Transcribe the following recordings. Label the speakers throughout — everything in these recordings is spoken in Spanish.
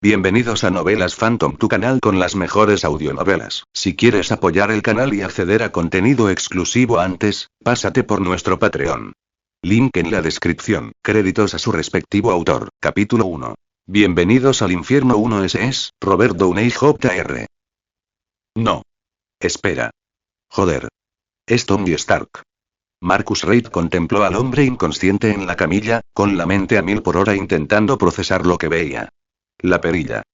Speaker 1: Bienvenidos a Novelas Phantom, tu canal con las mejores audionovelas. Si quieres apoyar el canal y acceder a contenido exclusivo antes, pásate por nuestro Patreon. Link en la descripción. Créditos a su respectivo autor. Capítulo 1. Bienvenidos al infierno 1. Ese es Robert Downey Jr. No. Espera. Joder. Es Tony Stark. Marcus Reed contempló al hombre inconsciente en la camilla, con la mente a 1000 por hora intentando procesar lo que veía. La perilla.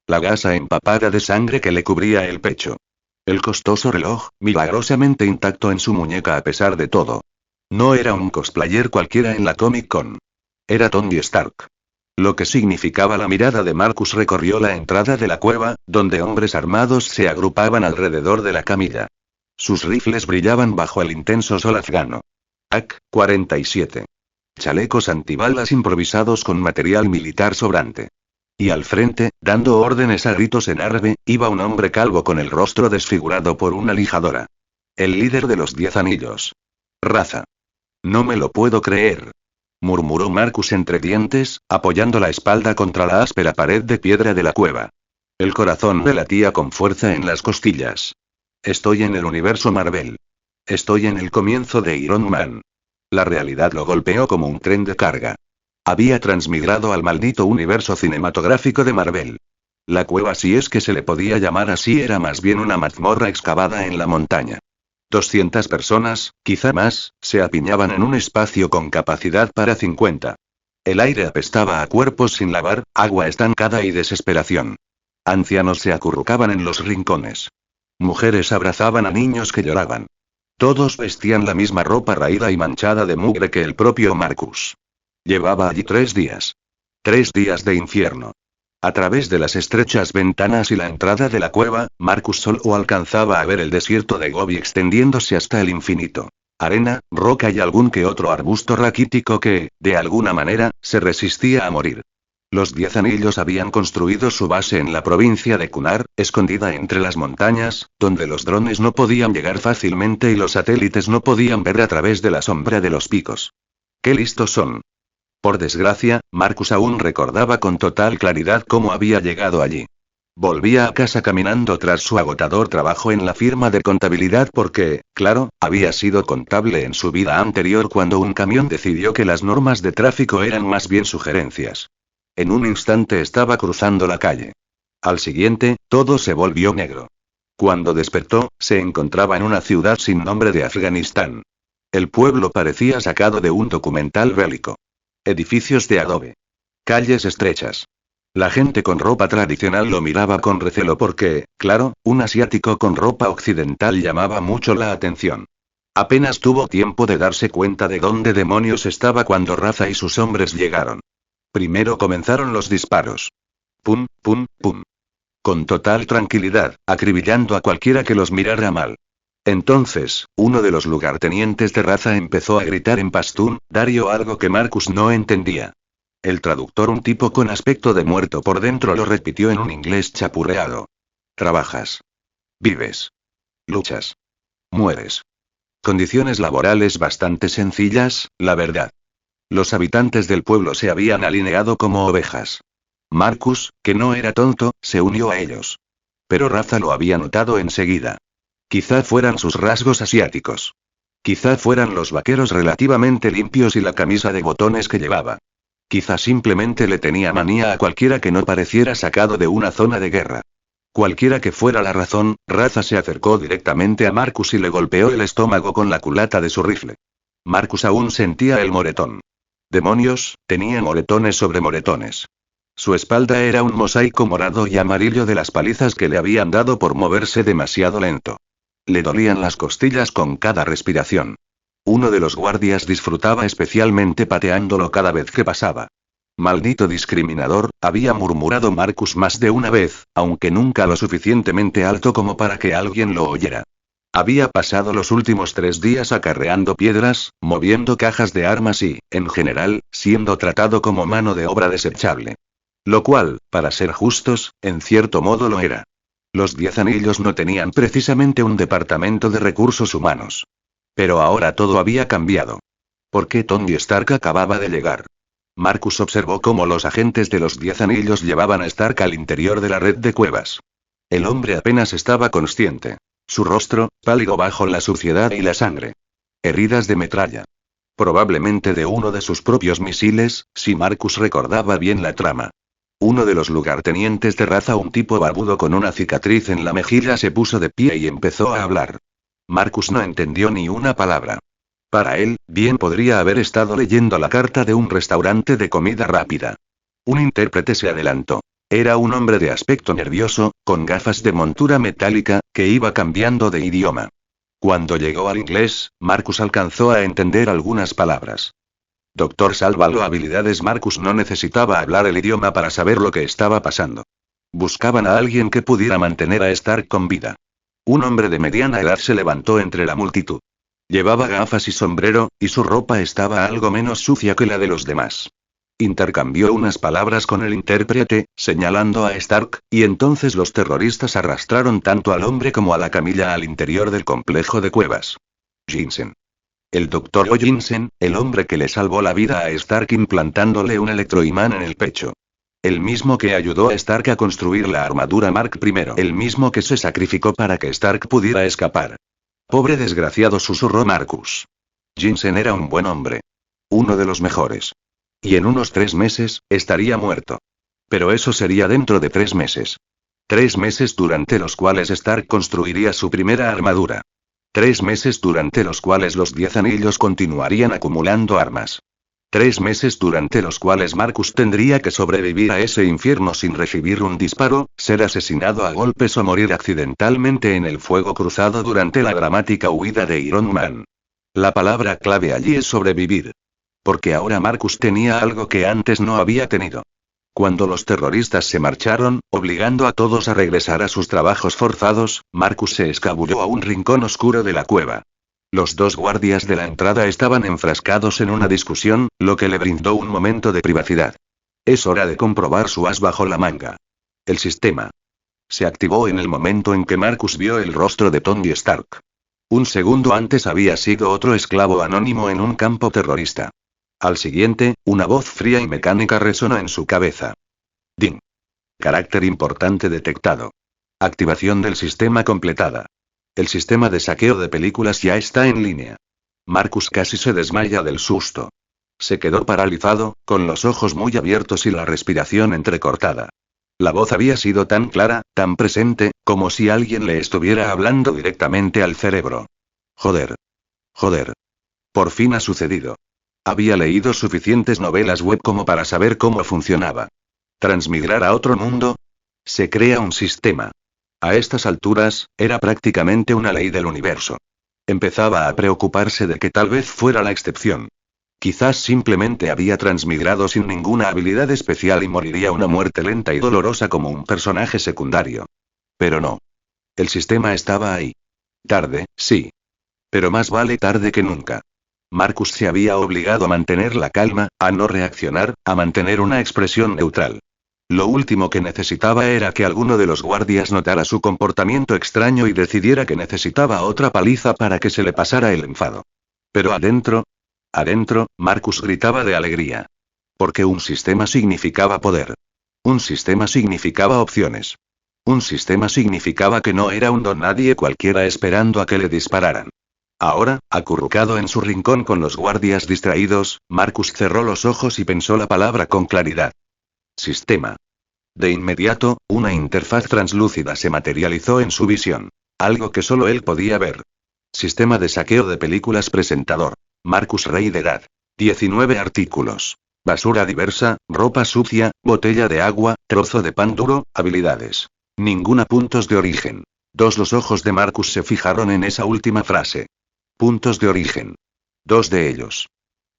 Speaker 1: La gasa empapada de sangre que le cubría el pecho. El costoso reloj, milagrosamente intacto en su muñeca a pesar de todo. No era un cosplayer cualquiera en la Comic Con. Era Tony Stark. Lo que significaba la mirada de Marcus recorrió la entrada de la cueva, donde hombres armados se agrupaban alrededor de la camilla. Sus rifles brillaban bajo el intenso sol afgano. AK-47. Chalecos antibalas improvisados con material militar sobrante. Y al frente, dando órdenes a gritos en árabe, iba un hombre calvo con el rostro desfigurado por una lijadora. El líder de los 10 anillos. Raza. No me lo puedo creer. Murmuró Marcus entre dientes, apoyando la espalda contra la áspera pared de piedra de la cueva. El corazón le latía con fuerza en las costillas. Estoy en el universo Marvel. Estoy en el comienzo de Iron Man. La realidad lo golpeó como un tren de carga. Había transmigrado al maldito universo cinematográfico de Marvel. La cueva, si es que se le podía llamar así, era más bien una mazmorra excavada en la montaña. 200 personas, quizá más, se apiñaban en un espacio con capacidad para 50. El aire apestaba a cuerpos sin lavar, agua estancada y desesperación. Ancianos se acurrucaban en los rincones. Mujeres abrazaban a niños que lloraban. Todos vestían la misma ropa raída y manchada de mugre que el propio Marcus. Llevaba allí 3 días. 3 días de infierno. A través de las estrechas ventanas y la entrada de la cueva, Marcus solo alcanzaba a ver el desierto de Gobi extendiéndose hasta el infinito. Arena, roca y algún que otro arbusto raquítico que, de alguna manera, se resistía a morir. Los 10 anillos habían construido su base en la provincia de Kunar, escondida entre las montañas, donde los drones no podían llegar fácilmente y los satélites no podían ver a través de la sombra de los picos. ¡Qué listos son! Por desgracia, Marcus aún recordaba con total claridad cómo había llegado allí. Volvía a casa caminando tras su agotador trabajo en la firma de contabilidad porque, claro, había sido contable en su vida anterior cuando un camión decidió que las normas de tráfico eran más bien sugerencias. En un instante estaba cruzando la calle. Al siguiente, todo se volvió negro. Cuando despertó, se encontraba en una ciudad sin nombre de Afganistán. El pueblo parecía sacado de un documental bélico. Edificios de adobe. Calles estrechas. La gente con ropa tradicional lo miraba con recelo porque, claro, un asiático con ropa occidental llamaba mucho la atención. Apenas tuvo tiempo de darse cuenta de dónde demonios estaba cuando Raza y sus hombres llegaron. Primero comenzaron los disparos. Pum, pum, pum. Con total tranquilidad, acribillando a cualquiera que los mirara mal. Entonces, uno de los lugartenientes de Raza empezó a gritar en pastún, dario, algo que Marcus no entendía. El traductor, un tipo con aspecto de muerto por dentro, lo repitió en un inglés chapurreado. Trabajas. Vives. Luchas. Mueres. Condiciones laborales bastante sencillas, la verdad. Los habitantes del pueblo se habían alineado como ovejas. Marcus, que no era tonto, se unió a ellos. Pero Raza lo había notado enseguida. Quizá fueran sus rasgos asiáticos. Quizá fueran los vaqueros relativamente limpios y la camisa de botones que llevaba. Quizá simplemente le tenía manía a cualquiera que no pareciera sacado de una zona de guerra. Cualquiera que fuera la razón, Raza se acercó directamente a Marcus y le golpeó el estómago con la culata de su rifle. Marcus aún sentía el moretón. Demonios, tenía moretones sobre moretones. Su espalda era un mosaico morado y amarillo de las palizas que le habían dado por moverse demasiado lento. Le dolían las costillas con cada respiración. Uno de los guardias disfrutaba especialmente pateándolo cada vez que pasaba. Maldito discriminador, había murmurado Marcus más de una vez, aunque nunca lo suficientemente alto como para que alguien lo oyera. Había pasado los últimos 3 días acarreando piedras, moviendo cajas de armas y, en general, siendo tratado como mano de obra desechable. Lo cual, para ser justos, en cierto modo lo era. Los 10 anillos no tenían precisamente un departamento de recursos humanos. Pero ahora todo había cambiado. ¿Por qué Tony Stark acababa de llegar? Marcus observó cómo los agentes de los 10 anillos llevaban a Stark al interior de la red de cuevas. El hombre apenas estaba consciente. Su rostro, pálido bajo la suciedad y la sangre. Heridas de metralla. Probablemente de uno de sus propios misiles, si Marcus recordaba bien la trama. Uno de los lugartenientes de raza, un tipo barbudo con una cicatriz en la mejilla, se puso de pie y empezó a hablar. Marcus no entendió ni una palabra. Para él, bien podría haber estado leyendo la carta de un restaurante de comida rápida. Un intérprete se adelantó. Era un hombre de aspecto nervioso, con gafas de montura metálica, que iba cambiando de idioma. Cuando llegó al inglés, Marcus alcanzó a entender algunas palabras. Doctor Sálvalo, habilidades. Marcus no necesitaba hablar el idioma para saber lo que estaba pasando. Buscaban a alguien que pudiera mantener a Stark con vida. Un hombre de mediana edad se levantó entre la multitud. Llevaba gafas y sombrero, y su ropa estaba algo menos sucia que la de los demás. Intercambió unas palabras con el intérprete, señalando a Stark, y entonces los terroristas arrastraron tanto al hombre como a la camilla al interior del complejo de cuevas. Jensen. El doctor Jensen, el hombre que le salvó la vida a Stark implantándole un electroimán en el pecho. El mismo que ayudó a Stark a construir la armadura Mark I. El mismo que se sacrificó para que Stark pudiera escapar. Pobre desgraciado, susurró Marcus. Jensen era un buen hombre. Uno de los mejores. Y en unos 3 meses, estaría muerto. Pero eso sería dentro de 3 meses. 3 meses durante los cuales Stark construiría su primera armadura. 3 meses durante los cuales los 10 anillos continuarían acumulando armas. 3 meses durante los cuales Marcus tendría que sobrevivir a ese infierno sin recibir un disparo, ser asesinado a golpes o morir accidentalmente en el fuego cruzado durante la dramática huida de Iron Man. La palabra clave allí es sobrevivir. Porque ahora Marcus tenía algo que antes no había tenido. Cuando los terroristas se marcharon, obligando a todos a regresar a sus trabajos forzados, Marcus se escabulló a un rincón oscuro de la cueva. Los 2 guardias de la entrada estaban enfrascados en una discusión, lo que le brindó un momento de privacidad. Es hora de comprobar su as bajo la manga. El sistema se activó en el momento en que Marcus vio el rostro de Tony Stark. Un segundo antes había sido otro esclavo anónimo en un campo terrorista. Al siguiente, una voz fría y mecánica resonó en su cabeza. Ding. Carácter importante detectado. Activación del sistema completada. El sistema de saqueo de películas ya está en línea. Marcus casi se desmaya del susto. Se quedó paralizado, con los ojos muy abiertos y la respiración entrecortada. La voz había sido tan clara, tan presente, como si alguien le estuviera hablando directamente al cerebro. Joder. Joder. Por fin ha sucedido. Había leído suficientes novelas web como para saber cómo funcionaba. ¿Transmigrar a otro mundo? Se crea un sistema. A estas alturas, era prácticamente una ley del universo. Empezaba a preocuparse de que tal vez fuera la excepción. Quizás simplemente había transmigrado sin ninguna habilidad especial y moriría una muerte lenta y dolorosa como un personaje secundario. Pero no. El sistema estaba ahí. Tarde, sí. Pero más vale tarde que nunca. Marcus se había obligado a mantener la calma, a no reaccionar, a mantener una expresión neutral. Lo último que necesitaba era que alguno de los guardias notara su comportamiento extraño y decidiera que necesitaba otra paliza para que se le pasara el enfado. Pero adentro, Marcus gritaba de alegría. Porque un sistema significaba poder. Un sistema significaba opciones. Un sistema significaba que no era un don nadie cualquiera esperando a que le dispararan. Ahora, acurrucado en su rincón con los guardias distraídos, Marcus cerró los ojos y pensó la palabra con claridad. Sistema. De inmediato, una interfaz translúcida se materializó en su visión. Algo que solo él podía ver. Sistema de saqueo de películas presentador. Marcus Rey de edad. 19 artículos. Basura diversa, ropa sucia, botella de agua, trozo de pan duro, habilidades. Ninguna puntos de origen. Los ojos de Marcus se fijaron en esa última frase. Puntos de origen. 2 de ellos.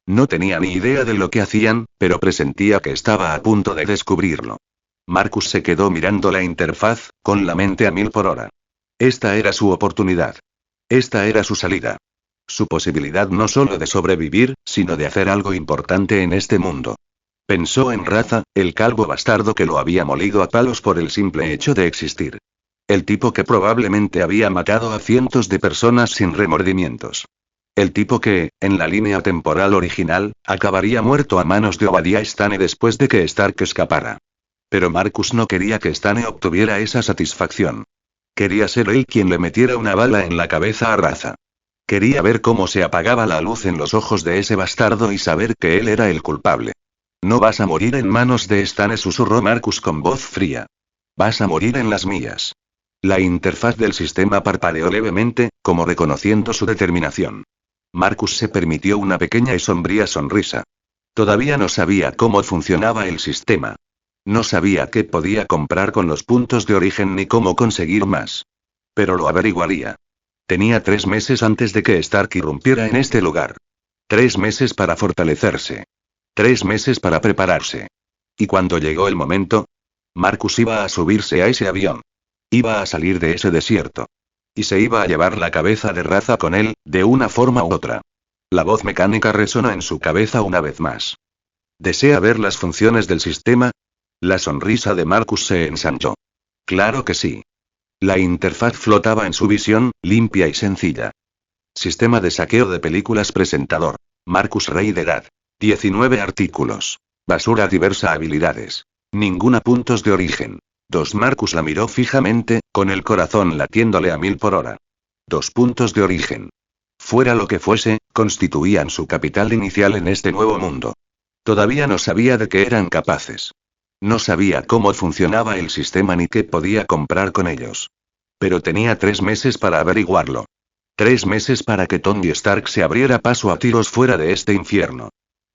Speaker 1: No tenía ni idea de lo que hacían, pero presentía que estaba a punto de descubrirlo. Marcus se quedó mirando la interfaz, con la mente a 1000 por hora. Esta era su oportunidad. Esta era su salida. Su posibilidad no solo de sobrevivir, sino de hacer algo importante en este mundo. Pensó en Raza, el calvo bastardo que lo había molido a palos por el simple hecho de existir. El tipo que probablemente había matado a cientos de personas sin remordimientos. El tipo que, en la línea temporal original, acabaría muerto a manos de Obadiah Stane después de que Stark escapara. Pero Marcus no quería que Stane obtuviera esa satisfacción. Quería ser él quien le metiera una bala en la cabeza a Raza. Quería ver cómo se apagaba la luz en los ojos de ese bastardo y saber que él era el culpable. No vas a morir en manos de Stane, susurró Marcus con voz fría. Vas a morir en las mías. La interfaz del sistema parpadeó levemente, como reconociendo su determinación. Marcus se permitió una pequeña y sombría sonrisa. Todavía no sabía cómo funcionaba el sistema. No sabía qué podía comprar con los puntos de origen ni cómo conseguir más. Pero lo averiguaría. Tenía 3 meses antes de que Stark irrumpiera en este lugar. 3 meses para fortalecerse. 3 meses para prepararse. Y cuando llegó el momento, Marcus iba a subirse a ese avión. Iba a salir de ese desierto. Y se iba a llevar la cabeza de Raza con él, de una forma u otra. La voz mecánica resonó en su cabeza una vez más. ¿Desea ver las funciones del sistema? La sonrisa de Marcus se ensanchó. Claro que sí. La interfaz flotaba en su visión, limpia y sencilla. Sistema de saqueo de películas presentador. Marcus Rey de edad. 19 artículos. Basura diversa habilidades. Ninguna puntos de origen. 2 Marcus la miró fijamente, con el corazón latiéndole a 1000 por hora. 2 puntos de origen. Fuera lo que fuese, constituían su capital inicial en este nuevo mundo. Todavía no sabía de qué eran capaces. No sabía cómo funcionaba el sistema ni qué podía comprar con ellos. Pero tenía 3 meses para averiguarlo. 3 meses para que Tony Stark se abriera paso a tiros fuera de este infierno.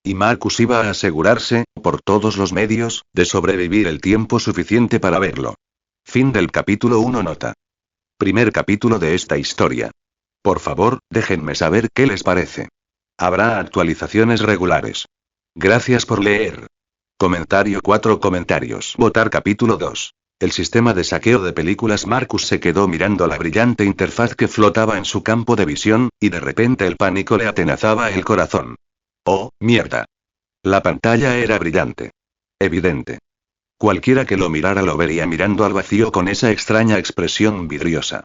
Speaker 1: Y Marcus iba a asegurarse, por todos los medios, de sobrevivir el tiempo suficiente para verlo. Fin del capítulo 1. Nota. Primer capítulo de esta historia. Por favor, déjenme saber qué les parece. Habrá actualizaciones regulares. Gracias por leer. Comentario 4 comentarios. Votar capítulo 2. El sistema de saqueo de películas. Marcus se quedó mirando la brillante interfaz que flotaba en su campo de visión, y de repente el pánico le atenazaba el corazón. ¡Oh, mierda! La pantalla era brillante. Evidente. Cualquiera que lo mirara lo vería mirando al vacío con esa extraña expresión vidriosa.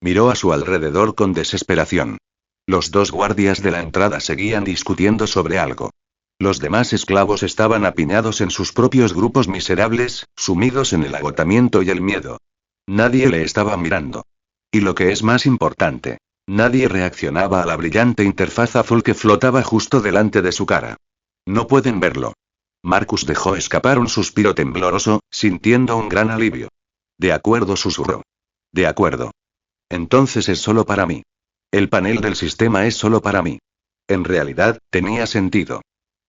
Speaker 1: Miró a su alrededor con desesperación. Los 2 guardias de la entrada seguían discutiendo sobre algo. Los demás esclavos estaban apiñados en sus propios grupos miserables, sumidos en el agotamiento y el miedo. Nadie le estaba mirando. Y lo que es más importante, nadie reaccionaba a la brillante interfaz azul que flotaba justo delante de su cara. No pueden verlo. Marcus dejó escapar un suspiro tembloroso, sintiendo un gran alivio. De acuerdo, susurró. De acuerdo. Entonces es solo para mí. El panel del sistema es solo para mí. En realidad, tenía sentido.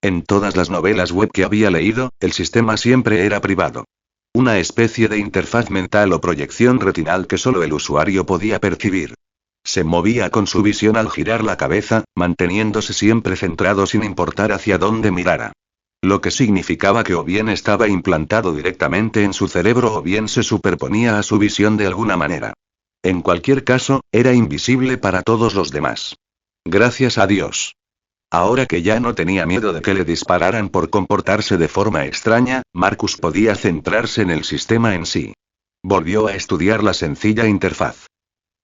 Speaker 1: En todas las novelas web que había leído, el sistema siempre era privado. Una especie de interfaz mental o proyección retinal que solo el usuario podía percibir. Se movía con su visión al girar la cabeza, manteniéndose siempre centrado sin importar hacia dónde mirara. Lo que significaba que o bien estaba implantado directamente en su cerebro o bien se superponía a su visión de alguna manera. En cualquier caso, era invisible para todos los demás. Gracias a Dios. Ahora que ya no tenía miedo de que le dispararan por comportarse de forma extraña, Marcus podía centrarse en el sistema en sí. Volvió a estudiar la sencilla interfaz.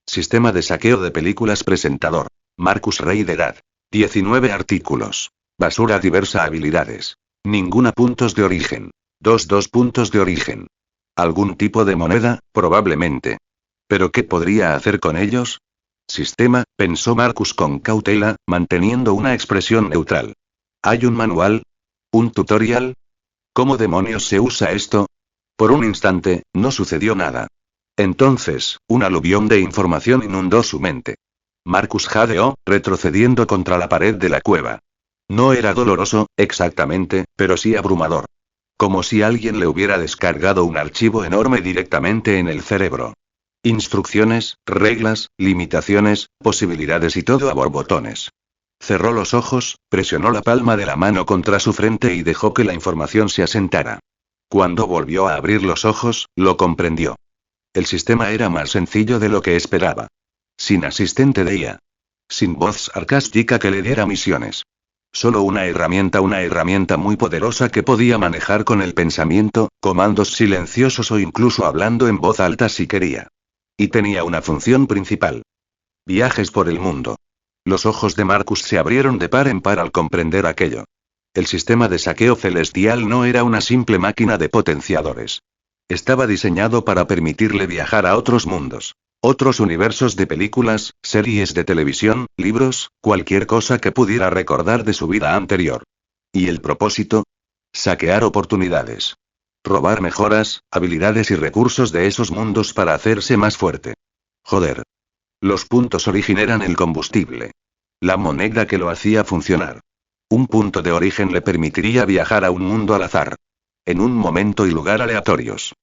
Speaker 1: Sistema de saqueo de películas presentador. Marcus Rey de edad. 19 artículos. Basura diversa habilidades. Ninguna puntos de origen. 2 puntos de origen. ¿Algún tipo de moneda? Probablemente. ¿Pero qué podría hacer con ellos? Sistema, pensó Marcus con cautela, manteniendo una expresión neutral. ¿Hay un manual? ¿Un tutorial? ¿Cómo demonios se usa esto? Por un instante, no sucedió nada. Entonces, un aluvión de información inundó su mente. Marcus jadeó, retrocediendo contra la pared de la cueva. No era doloroso, exactamente, pero sí abrumador. Como si alguien le hubiera descargado un archivo enorme directamente en el cerebro. Instrucciones, reglas, limitaciones, posibilidades y todo a borbotones. Cerró los ojos, presionó la palma de la mano contra su frente y dejó que la información se asentara. Cuando volvió a abrir los ojos, lo comprendió. El sistema era más sencillo de lo que esperaba. Sin asistente de IA. Sin voz sarcástica que le diera misiones. Solo una herramienta muy poderosa que podía manejar con el pensamiento, comandos silenciosos o incluso hablando en voz alta si quería. Y tenía una función principal. Viajes por el mundo. Los ojos de Marcus se abrieron de par en par al comprender aquello. El sistema de saqueo celestial no era una simple máquina de potenciadores. Estaba diseñado para permitirle viajar a otros mundos. Otros universos de películas, series de televisión, libros, cualquier cosa que pudiera recordar de su vida anterior. ¿Y el propósito? Saquear oportunidades. Robar mejoras, habilidades y recursos de esos mundos para hacerse más fuerte. Joder. Los puntos origen eran el combustible. La moneda que lo hacía funcionar. Un punto de origen le permitiría viajar a un mundo al azar. En un momento y lugar aleatorios.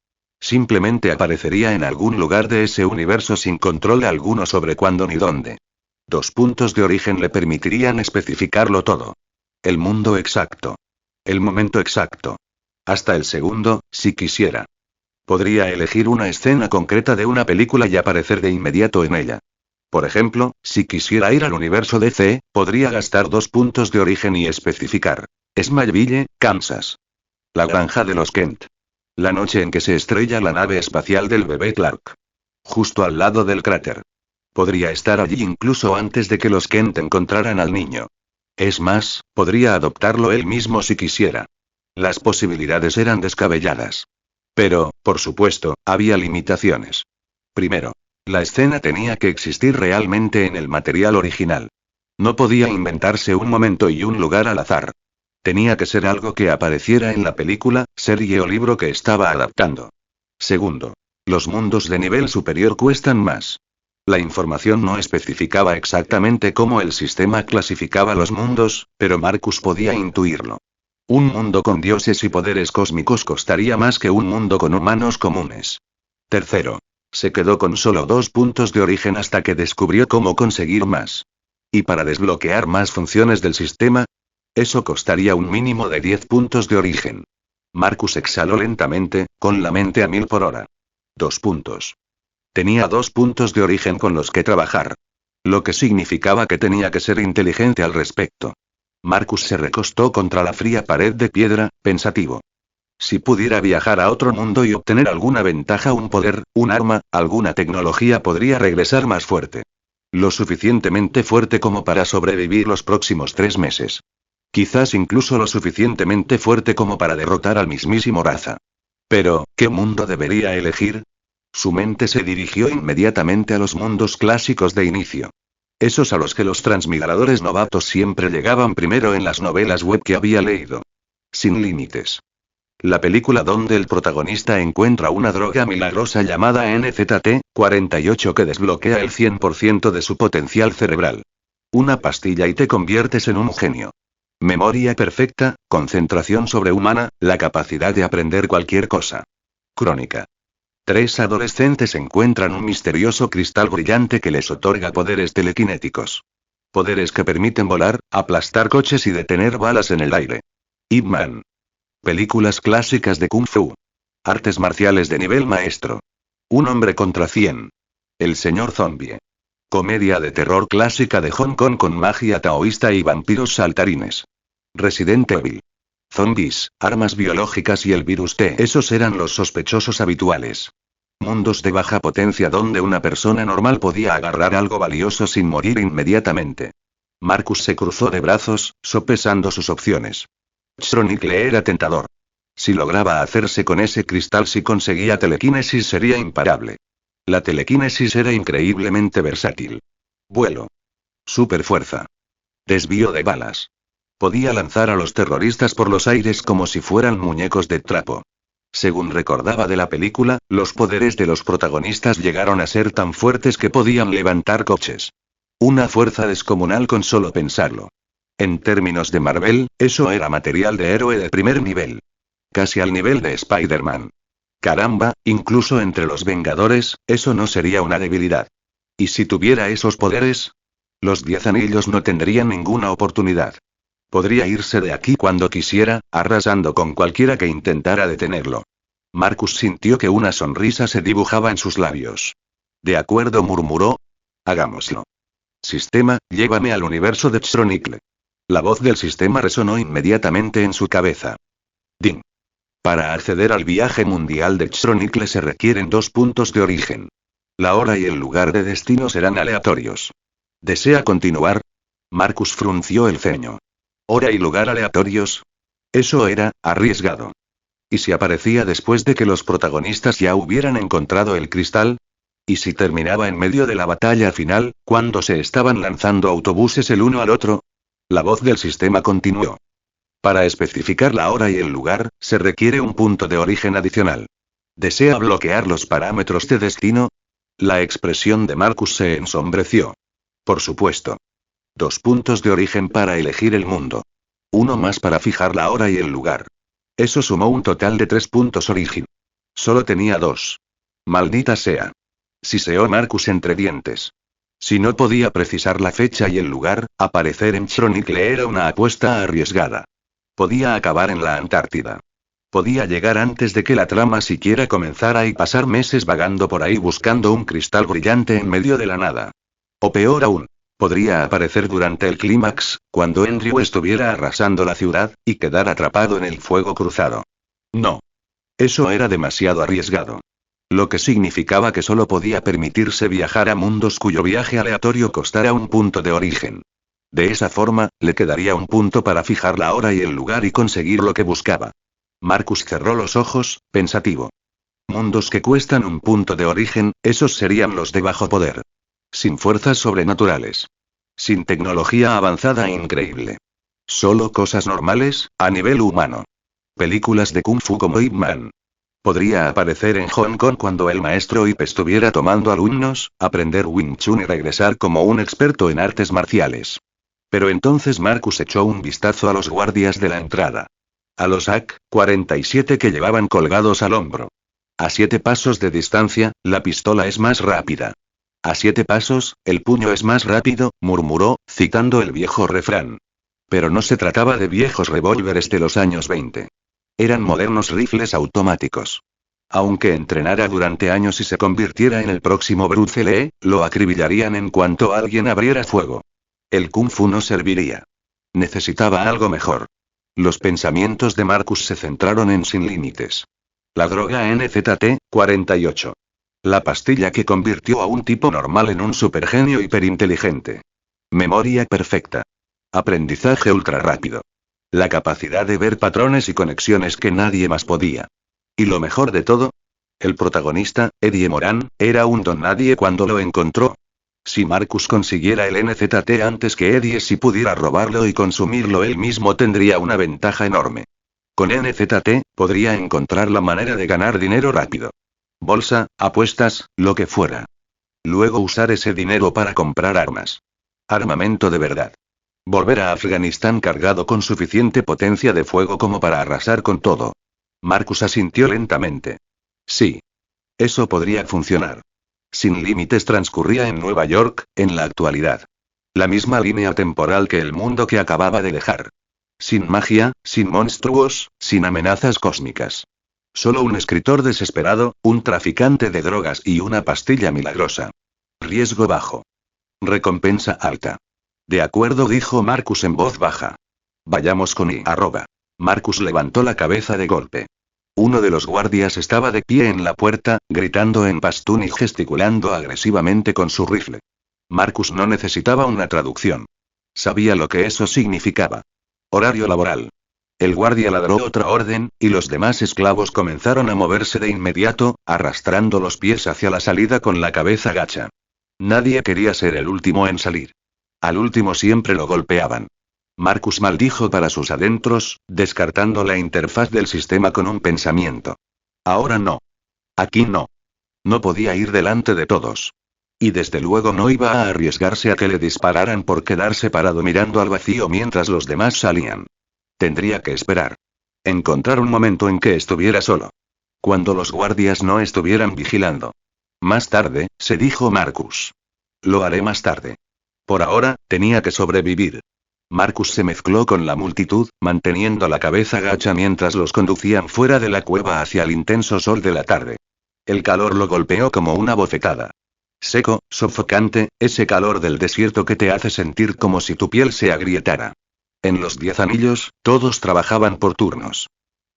Speaker 1: Simplemente aparecería en algún lugar de ese universo sin control alguno sobre cuándo ni dónde. 2 puntos de origen le permitirían especificarlo todo. El mundo exacto. El momento exacto. Hasta el segundo, si quisiera. Podría elegir una escena concreta de una película y aparecer de inmediato en ella. Por ejemplo, si quisiera ir al universo DC, podría gastar 2 puntos de origen y especificar. Smallville, Kansas. La granja de los Kent. La noche en que se estrella la nave espacial del bebé Clark. Justo al lado del cráter. Podría estar allí incluso antes de que los Kent encontraran al niño. Es más, podría adoptarlo él mismo si quisiera. Las posibilidades eran descabelladas. Pero, por supuesto, había limitaciones. Primero, la escena tenía que existir realmente en el material original. No podía inventarse un momento y un lugar al azar. Tenía que ser algo que apareciera en la película, serie o libro que estaba adaptando. Segundo, los mundos de nivel superior cuestan más. La información no especificaba exactamente cómo el sistema clasificaba los mundos, pero Marcus podía intuirlo. Un mundo con dioses y poderes cósmicos costaría más que un mundo con humanos comunes. Tercero, se quedó con solo 2 puntos de origen hasta que descubrió cómo conseguir más. Y para desbloquear más funciones del sistema, eso costaría un mínimo de 10 puntos de origen. Marcus exhaló lentamente, con la mente a 1000 por hora. 2 puntos. Tenía 2 puntos de origen con los que trabajar. Lo que significaba que tenía que ser inteligente al respecto. Marcus se recostó contra la fría pared de piedra, pensativo. Si pudiera viajar a otro mundo y obtener alguna ventaja, un poder, un arma, alguna tecnología, podría regresar más fuerte. Lo suficientemente fuerte como para sobrevivir los próximos 3 meses. Quizás incluso lo suficientemente fuerte como para derrotar al mismísimo Raza. Pero, ¿qué mundo debería elegir? Su mente se dirigió inmediatamente a los mundos clásicos de inicio. Esos a los que los transmigradores novatos siempre llegaban primero en las novelas web que había leído. Sin límites. La película donde el protagonista encuentra una droga milagrosa llamada NZT-48 que desbloquea el 100% de su potencial cerebral. Una pastilla y te conviertes en un genio. Memoria perfecta, concentración sobrehumana, la capacidad de aprender cualquier cosa. Crónica. 3 adolescentes encuentran un misterioso cristal brillante que les otorga poderes telequinéticos. Poderes que permiten volar, aplastar coches y detener balas en el aire. Ip Man. Películas clásicas de Kung Fu. Artes marciales de nivel maestro. Un hombre contra 100. El señor zombie. Comedia de terror clásica de Hong Kong con magia taoísta y vampiros saltarines. Resident Evil. Zombies, armas biológicas y el virus T. Esos eran los sospechosos habituales. Mundos de baja potencia donde una persona normal podía agarrar algo valioso sin morir inmediatamente. Marcus se cruzó de brazos, sopesando sus opciones. Chronicle era tentador. Si lograba hacerse con ese cristal, si conseguía telequinesis, sería imparable. La telequinesis era increíblemente versátil. Vuelo. Superfuerza. Desvío de balas. Podía lanzar a los terroristas por los aires como si fueran muñecos de trapo. Según recordaba de la película, los poderes de los protagonistas llegaron a ser tan fuertes que podían levantar coches. Una fuerza descomunal con solo pensarlo. En términos de Marvel, eso era material de héroe de primer nivel. Casi al nivel de Spider-Man. Caramba, incluso entre los Vengadores, eso no sería una debilidad. ¿Y si tuviera esos poderes? Los 10 anillos no tendrían ninguna oportunidad. Podría irse de aquí cuando quisiera, arrasando con cualquiera que intentara detenerlo. Marcus sintió que una sonrisa se dibujaba en sus labios. De acuerdo, murmuró. Hagámoslo. Sistema, llévame al universo de Chronicle. La voz del sistema resonó inmediatamente en su cabeza. Ding. Para acceder al viaje mundial de Chronicle se requieren 2 puntos de origen. La hora y el lugar de destino serán aleatorios. ¿Desea continuar? Marcus frunció el ceño. ¿Hora y lugar aleatorios? Eso era arriesgado. ¿Y si aparecía después de que los protagonistas ya hubieran encontrado el cristal? ¿Y si terminaba en medio de la batalla final, cuando se estaban lanzando autobuses el uno al otro? La voz del sistema continuó. Para especificar la hora y el lugar, se requiere un punto de origen adicional. ¿Desea bloquear los parámetros de destino? La expresión de Marcus se ensombreció. Por supuesto. 2 puntos de origen para elegir el mundo. Uno más para fijar la hora y el lugar. Eso sumó un total de 3 puntos origen. Solo tenía 2. Maldita sea. Siseó Marcus entre dientes. Si no podía precisar la fecha y el lugar, aparecer en Chronicle era una apuesta arriesgada. Podía acabar en la Antártida. Podía llegar antes de que la trama siquiera comenzara y pasar meses vagando por ahí buscando un cristal brillante en medio de la nada. O peor aún, podría aparecer durante el clímax, cuando Andrew estuviera arrasando la ciudad, y quedar atrapado en el fuego cruzado. No. Eso era demasiado arriesgado. Lo que significaba que solo podía permitirse viajar a mundos cuyo viaje aleatorio costara un punto de origen. De esa forma, le quedaría un punto para fijar la hora y el lugar y conseguir lo que buscaba. Marcus cerró los ojos, pensativo. Mundos que cuestan un punto de origen, esos serían los de bajo poder. Sin fuerzas sobrenaturales. Sin tecnología avanzada e increíble. Solo cosas normales, a nivel humano. Películas de Kung Fu como Ip Man. Podría aparecer en Hong Kong cuando el maestro Ip estuviera tomando alumnos, aprender Wing Chun y regresar como un experto en artes marciales. Pero entonces Marcus echó un vistazo a los guardias de la entrada. A los AK-47 que llevaban colgados al hombro. A 7 pasos de distancia, la pistola es más rápida. A 7 pasos, el puño es más rápido, murmuró, citando el viejo refrán. Pero no se trataba de viejos revólveres de los años 20. Eran modernos rifles automáticos. Aunque entrenara durante años y se convirtiera en el próximo Bruce Lee, lo acribillarían en cuanto alguien abriera fuego. El Kung Fu no serviría. Necesitaba algo mejor. Los pensamientos de Marcus se centraron en Sin Límites. La droga NZT-48. La pastilla que convirtió a un tipo normal en un supergenio hiperinteligente. Memoria perfecta. Aprendizaje ultra rápido. La capacidad de ver patrones y conexiones que nadie más podía. Y lo mejor de todo, el protagonista, Eddie Moran, era un don nadie cuando lo encontró. Si Marcus consiguiera el NZT antes que Eddie, si pudiera robarlo y consumirlo él mismo, tendría una ventaja enorme. Con NZT, podría encontrar la manera de ganar dinero rápido. Bolsa, apuestas, lo que fuera. Luego usar ese dinero para comprar armas. Armamento de verdad. Volver a Afganistán cargado con suficiente potencia de fuego como para arrasar con todo. Marcus asintió lentamente. Sí. Eso podría funcionar. Sin Límites transcurría en Nueva York, en la actualidad. La misma línea temporal que el mundo que acababa de dejar. Sin magia, sin monstruos, sin amenazas cósmicas. Solo un escritor desesperado, un traficante de drogas y una pastilla milagrosa. Riesgo bajo. Recompensa alta. De acuerdo, dijo Marcus en voz baja. Vayamos con I. Marcus levantó la cabeza de golpe. Uno de los guardias estaba de pie en la puerta, gritando en pastún y gesticulando agresivamente con su rifle. Marcus no necesitaba una traducción. Sabía lo que eso significaba. Horario laboral. El guardia ladró otra orden, y los demás esclavos comenzaron a moverse de inmediato, arrastrando los pies hacia la salida con la cabeza gacha. Nadie quería ser el último en salir. Al último siempre lo golpeaban. Marcus maldijo para sus adentros, descartando la interfaz del sistema con un pensamiento. Ahora no. Aquí no. No podía ir delante de todos. Y desde luego no iba a arriesgarse a que le dispararan por quedarse parado mirando al vacío mientras los demás salían. Tendría que esperar. Encontrar un momento en que estuviera solo. Cuando los guardias no estuvieran vigilando. Más tarde, se dijo Marcus. Lo haré más tarde. Por ahora, tenía que sobrevivir. Marcus se mezcló con la multitud, manteniendo la cabeza gacha mientras los conducían fuera de la cueva hacia el intenso sol de la tarde. El calor lo golpeó como una bofetada. Seco, sofocante, ese calor del desierto que te hace sentir como si tu piel se agrietara. En los 10 anillos, todos trabajaban por turnos.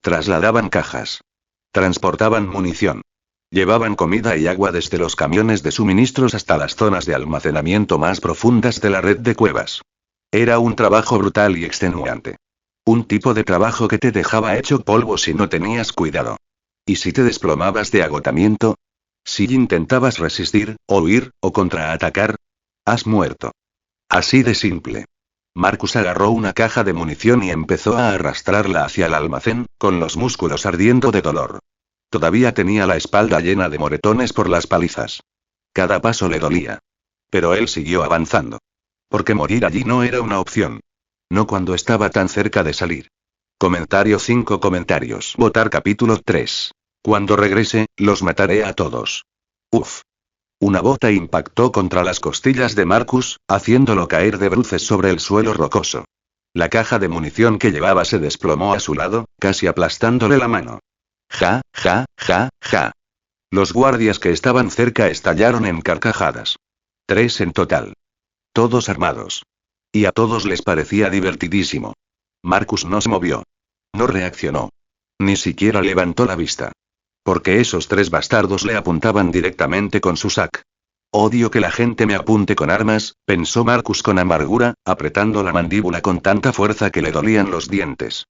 Speaker 1: Trasladaban cajas. Transportaban munición. Llevaban comida y agua desde los camiones de suministros hasta las zonas de almacenamiento más profundas de la red de cuevas. Era un trabajo brutal y extenuante. Un tipo de trabajo que te dejaba hecho polvo si no tenías cuidado. ¿Y si te desplomabas de agotamiento? Si intentabas resistir, o huir, o contraatacar, has muerto. Así de simple. Marcus agarró una caja de munición y empezó a arrastrarla hacia el almacén, con los músculos ardiendo de dolor. Todavía tenía la espalda llena de moretones por las palizas. Cada paso le dolía. Pero él siguió avanzando. Porque morir allí no era una opción. No cuando estaba tan cerca de salir. Comentario 5 comentarios. Votar capítulo 3. Cuando regrese, los mataré a todos. Uf. Una bota impactó contra las costillas de Marcus, haciéndolo caer de bruces sobre el suelo rocoso. La caja de munición que llevaba se desplomó a su lado, casi aplastándole la mano. Ja, ja, ja, ja. Los guardias que estaban cerca estallaron en carcajadas. 3 en total. Todos armados. Y a todos les parecía divertidísimo. Marcus no se movió. No reaccionó. Ni siquiera levantó la vista. Porque esos 3 bastardos le apuntaban directamente con su sac. Odio que la gente me apunte con armas, pensó Marcus con amargura, apretando la mandíbula con tanta fuerza que le dolían los dientes.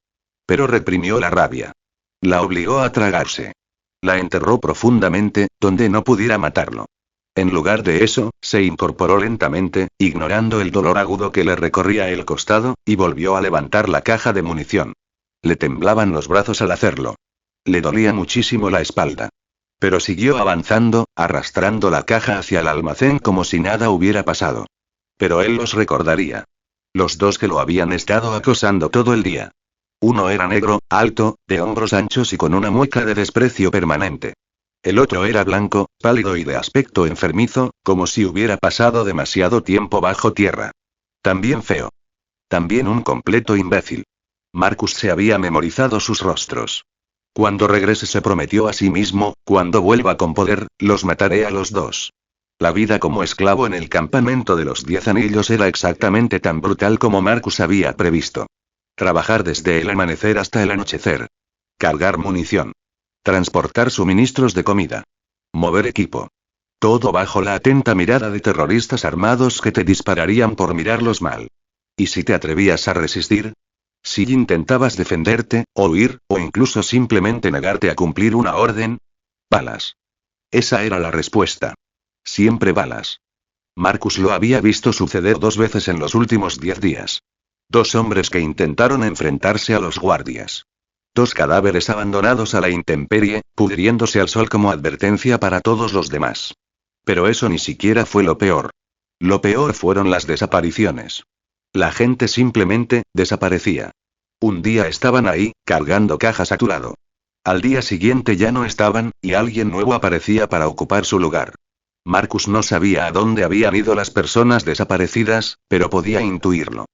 Speaker 1: Pero reprimió la rabia. La obligó a tragarse. La enterró profundamente, donde no pudiera matarlo. En lugar de eso, se incorporó lentamente, ignorando el dolor agudo que le recorría el costado, y volvió a levantar la caja de munición. Le temblaban los brazos al hacerlo. Le dolía muchísimo la espalda. Pero siguió avanzando, arrastrando la caja hacia el almacén como si nada hubiera pasado. Pero él los recordaría. Los 2 que lo habían estado acosando todo el día. Uno era negro, alto, de hombros anchos y con una mueca de desprecio permanente. El otro era blanco, pálido y de aspecto enfermizo, como si hubiera pasado demasiado tiempo bajo tierra. También feo. También un completo imbécil. Marcus se había memorizado sus rostros. Cuando regrese se prometió a sí mismo, cuando vuelva con poder, los mataré a los 2. La vida como esclavo en el campamento de los 10 anillos era exactamente tan brutal como Marcus había previsto. Trabajar desde el amanecer hasta el anochecer. Cargar munición. Transportar suministros de comida. Mover equipo. Todo bajo la atenta mirada de terroristas armados que te dispararían por mirarlos mal. ¿Y si te atrevías a resistir? Si intentabas defenderte, o huir, o incluso simplemente negarte a cumplir una orden. Balas. Esa era la respuesta. Siempre balas. Marcus lo había visto suceder 2 veces en los últimos 10 días. 2 hombres que intentaron enfrentarse a los guardias. 2 cadáveres abandonados a la intemperie, pudriéndose al sol como advertencia para todos los demás. Pero eso ni siquiera fue lo peor. Lo peor fueron las desapariciones. La gente simplemente desaparecía. Un día estaban ahí, cargando cajas a tu lado. Al día siguiente ya no estaban, y alguien nuevo aparecía para ocupar su lugar. Marcus no sabía a dónde habían ido las personas desaparecidas, pero podía intuirlo.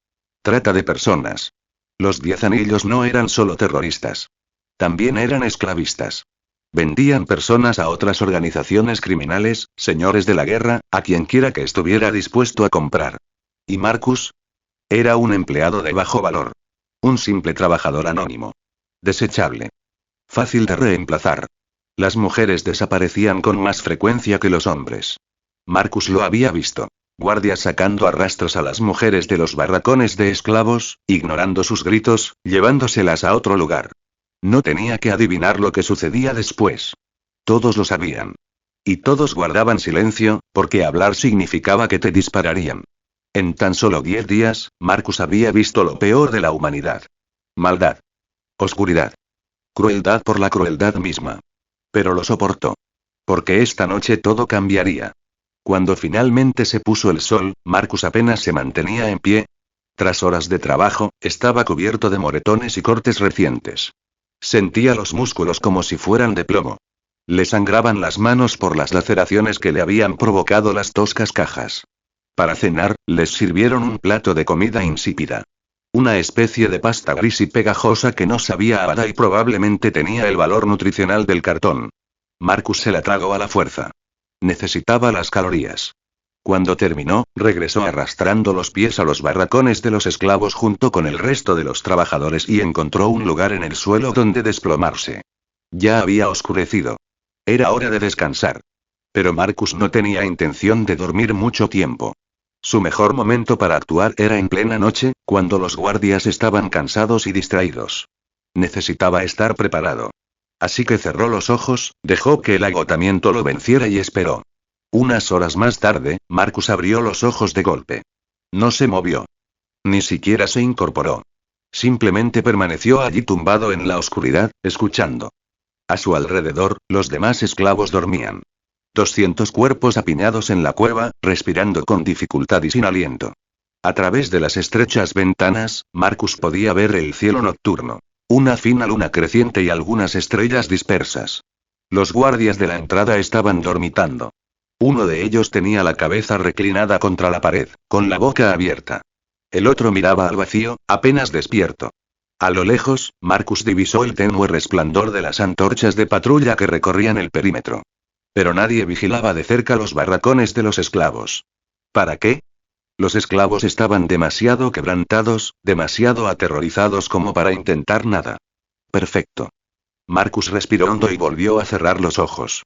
Speaker 1: Trata de personas. Los 10 anillos no eran solo terroristas. También eran esclavistas. Vendían personas a otras organizaciones criminales, señores de la guerra, a quien quiera que estuviera dispuesto a comprar. ¿Y Marcus? Era un empleado de bajo valor. Un simple trabajador anónimo. Desechable. Fácil de reemplazar. Las mujeres desaparecían con más frecuencia que los hombres. Marcus lo había visto. Guardias sacando a rastros a las mujeres de los barracones de esclavos, ignorando sus gritos, llevándoselas a otro lugar. No tenía que adivinar lo que sucedía después. Todos lo sabían. Y todos guardaban silencio, porque hablar significaba que te dispararían. En tan solo 10 días, Marcus había visto lo peor de la humanidad. Maldad. Oscuridad. Crueldad por la crueldad misma. Pero lo soportó. Porque esta noche todo cambiaría. Cuando finalmente se puso el sol, Marcus apenas se mantenía en pie. Tras horas de trabajo, estaba cubierto de moretones y cortes recientes. Sentía los músculos como si fueran de plomo. Le sangraban las manos por las laceraciones que le habían provocado las toscas cajas. Para cenar, les sirvieron un plato de comida insípida. Una especie de pasta gris y pegajosa que no sabía a nada y probablemente tenía el valor nutricional del cartón. Marcus se la tragó a la fuerza. Necesitaba las calorías. Cuando terminó, regresó arrastrando los pies a los barracones de los esclavos junto con el resto de los trabajadores y encontró un lugar en el suelo donde desplomarse. Ya había oscurecido. Era hora de descansar. Pero Marcus no tenía intención de dormir mucho tiempo. Su mejor momento para actuar era en plena noche, cuando los guardias estaban cansados y distraídos. Necesitaba estar preparado. Así que cerró los ojos, dejó que el agotamiento lo venciera y esperó. Unas horas más tarde, Marcus abrió los ojos de golpe. No se movió. Ni siquiera se incorporó. Simplemente permaneció allí tumbado en la oscuridad, escuchando. A su alrededor, los demás esclavos dormían. 200 cuerpos apiñados en la cueva, respirando con dificultad y sin aliento. A través de las estrechas ventanas, Marcus podía ver el cielo nocturno. Una fina luna creciente y algunas estrellas dispersas. Los guardias de la entrada estaban dormitando. Uno de ellos tenía la cabeza reclinada contra la pared, con la boca abierta. El otro miraba al vacío, apenas despierto. A lo lejos, Marcus divisó el tenue resplandor de las antorchas de patrulla que recorrían el perímetro. Pero nadie vigilaba de cerca los barracones de los esclavos. ¿Para qué? Los esclavos estaban demasiado quebrantados, demasiado aterrorizados como para intentar nada. Perfecto. Marcus respiró hondo y volvió a cerrar los ojos.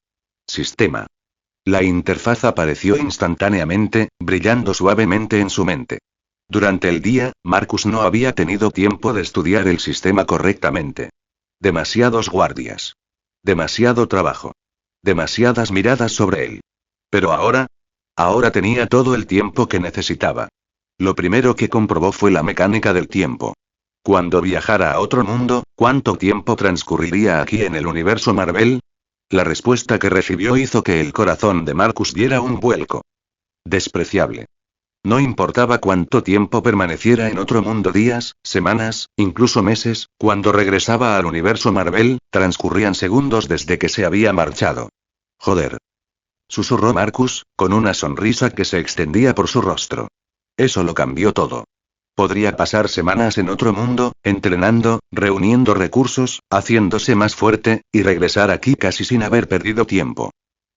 Speaker 1: Sistema. La interfaz apareció instantáneamente, brillando suavemente en su mente. Durante el día, Marcus no había tenido tiempo de estudiar el sistema correctamente. Demasiados guardias. Demasiado trabajo. Demasiadas miradas sobre él. Pero ahora tenía todo el tiempo que necesitaba. Lo primero que comprobó fue la mecánica del tiempo. Cuando viajara a otro mundo, ¿cuánto tiempo transcurriría aquí en el universo Marvel? La respuesta que recibió hizo que el corazón de Marcus diera un vuelco. Despreciable. No importaba cuánto tiempo permaneciera en otro mundo, días, semanas, incluso meses, cuando regresaba al universo Marvel, transcurrían segundos desde que se había marchado. Joder. Susurró Marcus, con una sonrisa que se extendía por su rostro. Eso lo cambió todo. Podría pasar semanas en otro mundo, entrenando, reuniendo recursos, haciéndose más fuerte, y regresar aquí casi sin haber perdido tiempo.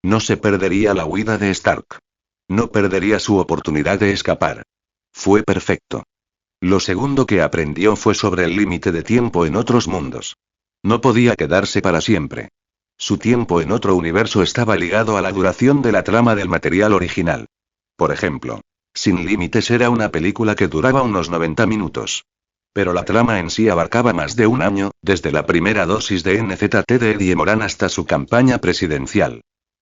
Speaker 1: No se perdería la huida de Stark. No perdería su oportunidad de escapar. Fue perfecto. Lo segundo que aprendió fue sobre el límite de tiempo en otros mundos. No podía quedarse para siempre. Su tiempo en otro universo estaba ligado a la duración de la trama del material original. Por ejemplo, Sin Límites era una película que duraba unos 90 minutos. Pero la trama en sí abarcaba más de un año, desde la primera dosis de NZT de Eddie Moran hasta su campaña presidencial.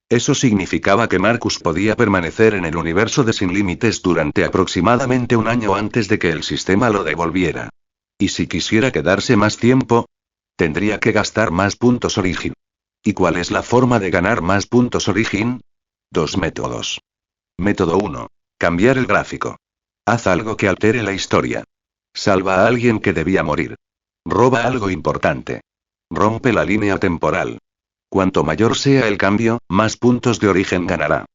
Speaker 1: Eso significaba que Marcus podía permanecer en el universo de Sin Límites durante aproximadamente un año antes de que el sistema lo devolviera. Y si quisiera quedarse más tiempo, tendría que gastar más puntos Origin. ¿Y cuál es la forma de ganar más puntos Origin? 2 métodos. Método 1. Cambiar el gráfico. Haz algo que altere la historia. Salva a alguien que debía morir. Roba algo importante. Rompe la línea temporal. Cuanto mayor sea el cambio, más puntos de origen ganará.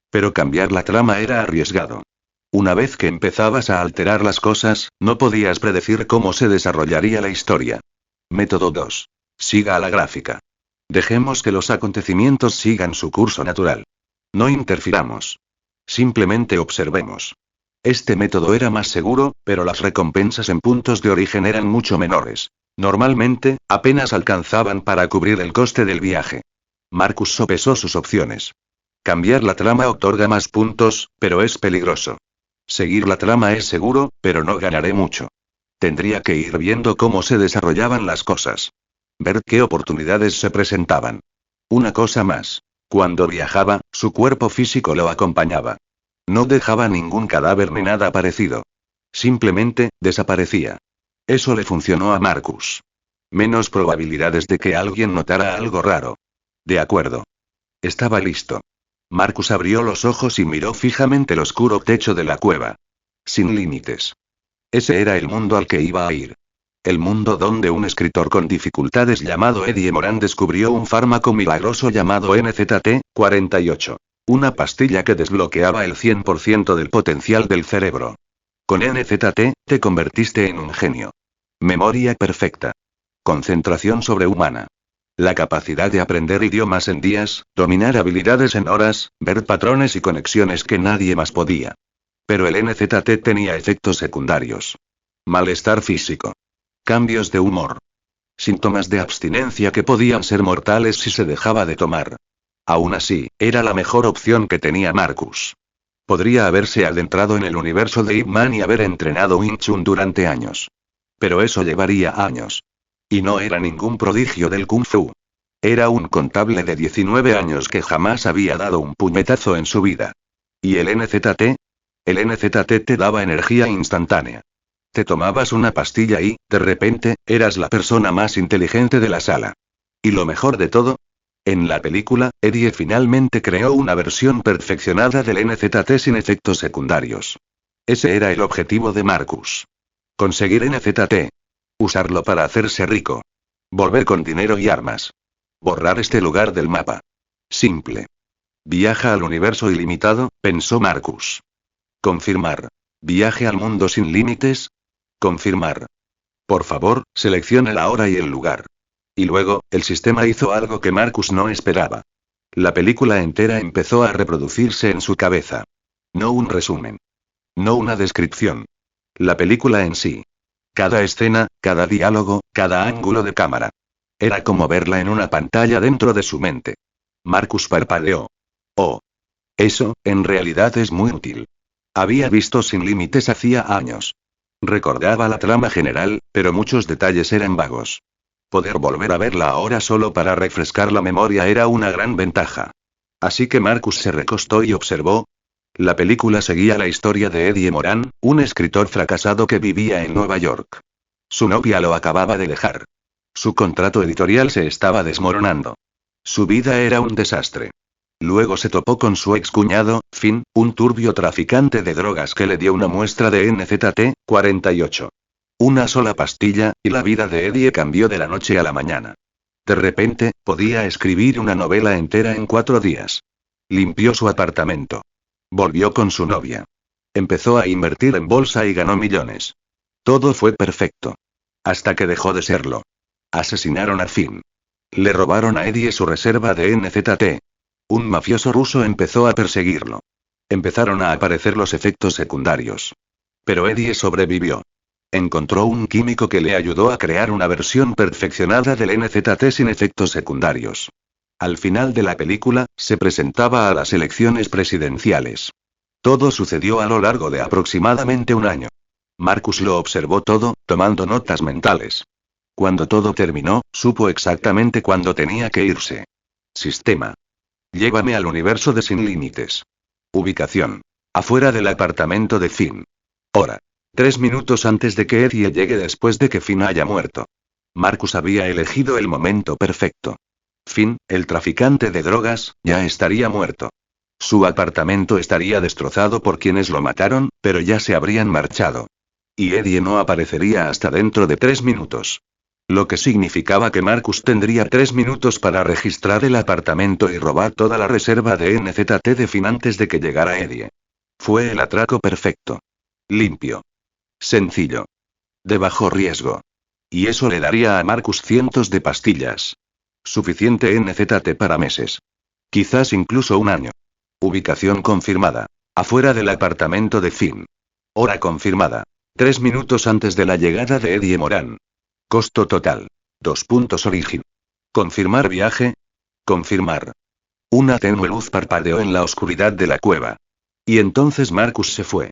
Speaker 1: Pero cambiar la trama era arriesgado. Una vez que empezabas a alterar las cosas, no podías predecir cómo se desarrollaría la historia. Método 2. Siga a la gráfica. Dejemos que los acontecimientos sigan su curso natural. No interfiramos. Simplemente observemos. Este método era más seguro, pero las recompensas en puntos de origen eran mucho menores. Normalmente, apenas alcanzaban para cubrir el coste del viaje. Marcus sopesó sus opciones. Cambiar la trama otorga más puntos, pero es peligroso. Seguir la trama es seguro, pero no ganaré mucho. Tendría que ir viendo cómo se desarrollaban las cosas. Ver qué oportunidades se presentaban. Una cosa más. Cuando viajaba, su cuerpo físico lo acompañaba. No dejaba ningún cadáver ni nada parecido. Simplemente, desaparecía. Eso le funcionó a Marcus. Menos probabilidades de que alguien notara algo raro. De acuerdo. Estaba listo. Marcus abrió los ojos y miró fijamente el oscuro techo de la cueva. Sin límites. Ese era el mundo al que iba a ir. El mundo donde un escritor con dificultades llamado Eddie Moran descubrió un fármaco milagroso llamado NZT-48. Una pastilla que desbloqueaba el 100% del potencial del cerebro. Con NZT, te convertiste en un genio. Memoria perfecta. Concentración sobrehumana. La capacidad de aprender idiomas en días, dominar habilidades en horas, ver patrones y conexiones que nadie más podía. Pero el NZT tenía efectos secundarios. Malestar físico. Cambios de humor. Síntomas de abstinencia que podían ser mortales si se dejaba de tomar. Aún así, era la mejor opción que tenía Marcus. Podría haberse adentrado en el universo de Ip Man y haber entrenado Wing Chun durante años. Pero eso llevaría años. Y no era ningún prodigio del Kung Fu. Era un contable de 19 años que jamás había dado un puñetazo en su vida. ¿Y el NZT? El NZT te daba energía instantánea. Te tomabas una pastilla y, de repente, eras la persona más inteligente de la sala. Y lo mejor de todo, en la película, Eddie finalmente creó una versión perfeccionada del NZT sin efectos secundarios. Ese era el objetivo de Marcus. Conseguir NZT. Usarlo para hacerse rico. Volver con dinero y armas. Borrar este lugar del mapa. Simple. Viaja al universo ilimitado, pensó Marcus. Confirmar. Viaje al mundo sin límites. Confirmar. Por favor, seleccione la hora y el lugar. Y luego, el sistema hizo algo que Marcus no esperaba. La película entera empezó a reproducirse en su cabeza. No un resumen. No una descripción. La película en sí. Cada escena, cada diálogo, cada ángulo de cámara. Era como verla en una pantalla dentro de su mente. Marcus parpadeó. Oh. Eso, en realidad es muy útil. Había visto Sin Límites hacía años. Recordaba la trama general, pero muchos detalles eran vagos. Poder volver a verla ahora solo para refrescar la memoria era una gran ventaja. Así que Marcus se recostó y observó. La película seguía la historia de Eddie Moran, un escritor fracasado que vivía en Nueva York. Su novia lo acababa de dejar. Su contrato editorial se estaba desmoronando. Su vida era un desastre. Luego se topó con su excuñado, Finn, un turbio traficante de drogas que le dio una muestra de NZT-48. Una sola pastilla, y la vida de Eddie cambió de la noche a la mañana. De repente, podía escribir una novela entera en 4 días. Limpió su apartamento. Volvió con su novia. Empezó a invertir en bolsa y ganó millones. Todo fue perfecto. Hasta que dejó de serlo. Asesinaron a Finn. Le robaron a Eddie su reserva de NZT. Un mafioso ruso empezó a perseguirlo. Empezaron a aparecer los efectos secundarios. Pero Eddie sobrevivió. Encontró un químico que le ayudó a crear una versión perfeccionada del NZT sin efectos secundarios. Al final de la película, se presentaba a las elecciones presidenciales. Todo sucedió a lo largo de aproximadamente un año. Marcus lo observó todo, tomando notas mentales. Cuando todo terminó, supo exactamente cuándo tenía que irse. Sistema. Llévame al universo de Sin Límites. Ubicación. Afuera del apartamento de Finn. Hora. 3 minutos antes de que Eddie llegue después de que Finn haya muerto. Marcus había elegido el momento perfecto. Finn, el traficante de drogas, ya estaría muerto. Su apartamento estaría destrozado por quienes lo mataron, pero ya se habrían marchado. Y Eddie no aparecería hasta dentro de 3 minutos. Lo que significaba que Marcus tendría 3 minutos para registrar el apartamento y robar toda la reserva de NZT de Finn antes de que llegara Eddie. Fue el atraco perfecto. Limpio. Sencillo. De bajo riesgo. Y eso le daría a Marcus cientos de pastillas. Suficiente NZT para meses. Quizás incluso un año. Ubicación confirmada. Afuera del apartamento de Finn. Hora confirmada. 3 minutos antes de la llegada de Eddie Moran. Costo total. 2 puntos origen. Confirmar viaje. Confirmar. Una tenue luz parpadeó en la oscuridad de la cueva. Y entonces Marcus se fue.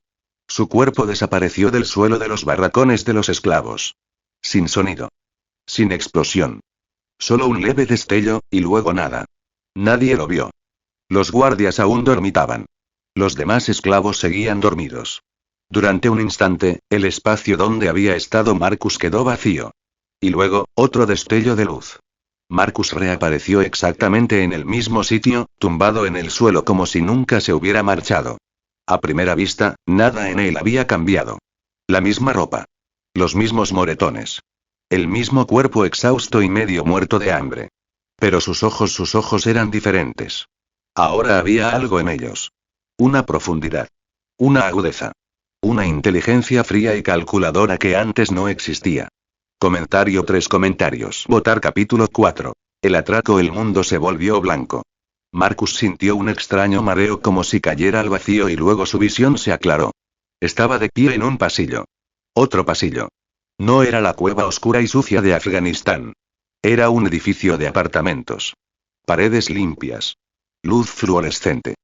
Speaker 1: Su cuerpo desapareció del suelo de los barracones de los esclavos. Sin sonido. Sin explosión. Solo un leve destello, y luego nada. Nadie lo vio. Los guardias aún dormitaban. Los demás esclavos seguían dormidos. Durante un instante, el espacio donde había estado Marcus quedó vacío. Y luego, otro destello de luz. Marcus reapareció exactamente en el mismo sitio, tumbado en el suelo como si nunca se hubiera marchado. A primera vista, nada en él había cambiado. La misma ropa. Los mismos moretones. El mismo cuerpo exhausto y medio muerto de hambre. Pero sus ojos eran diferentes. Ahora había algo en ellos. Una profundidad. Una agudeza. Una inteligencia fría y calculadora que antes no existía. Comentario 3 comentarios. Votar capítulo 4. El atraco. El mundo se volvió blanco. Marcus sintió un extraño mareo como si cayera al vacío y luego su visión se aclaró. Estaba de pie en un pasillo. Otro pasillo. No era la cueva oscura y sucia de Afganistán. Era un edificio de apartamentos. Paredes limpias. Luz fluorescente.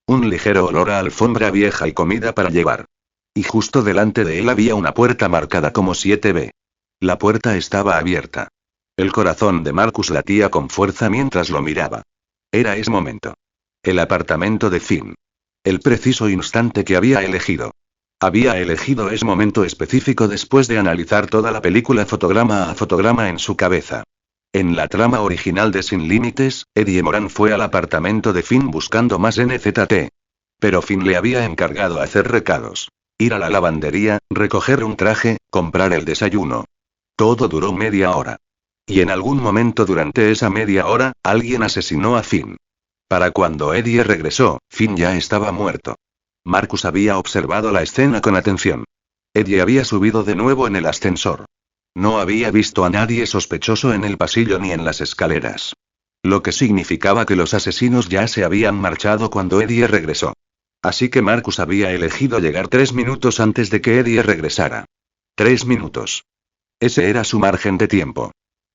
Speaker 1: Un ligero olor a alfombra vieja y comida para llevar. Y justo delante de él había una puerta marcada como 7B. La puerta estaba abierta. El corazón de Marcus latía con fuerza mientras lo miraba. Era ese momento. El apartamento de Finn. El preciso instante que había elegido. Había elegido ese momento específico después de analizar toda la película fotograma a fotograma en su cabeza. En la trama original de Sin Límites, Eddie Moran fue al apartamento de Finn buscando más NZT. Pero Finn le había encargado hacer recados. Ir a la lavandería, recoger un traje, comprar el desayuno. Todo duró media hora. Y en algún momento durante esa media hora, alguien asesinó a Finn. Para cuando Eddie regresó, Finn ya estaba muerto. Marcus había observado la escena con atención. Eddie había subido de nuevo en el ascensor. No había visto a nadie sospechoso en el pasillo ni en las escaleras. Lo que significaba que los asesinos ya se habían marchado cuando Eddie regresó. Así que Marcus había elegido llegar 3 minutos antes de que Eddie regresara. 3 minutos. Ese era su margen de tiempo.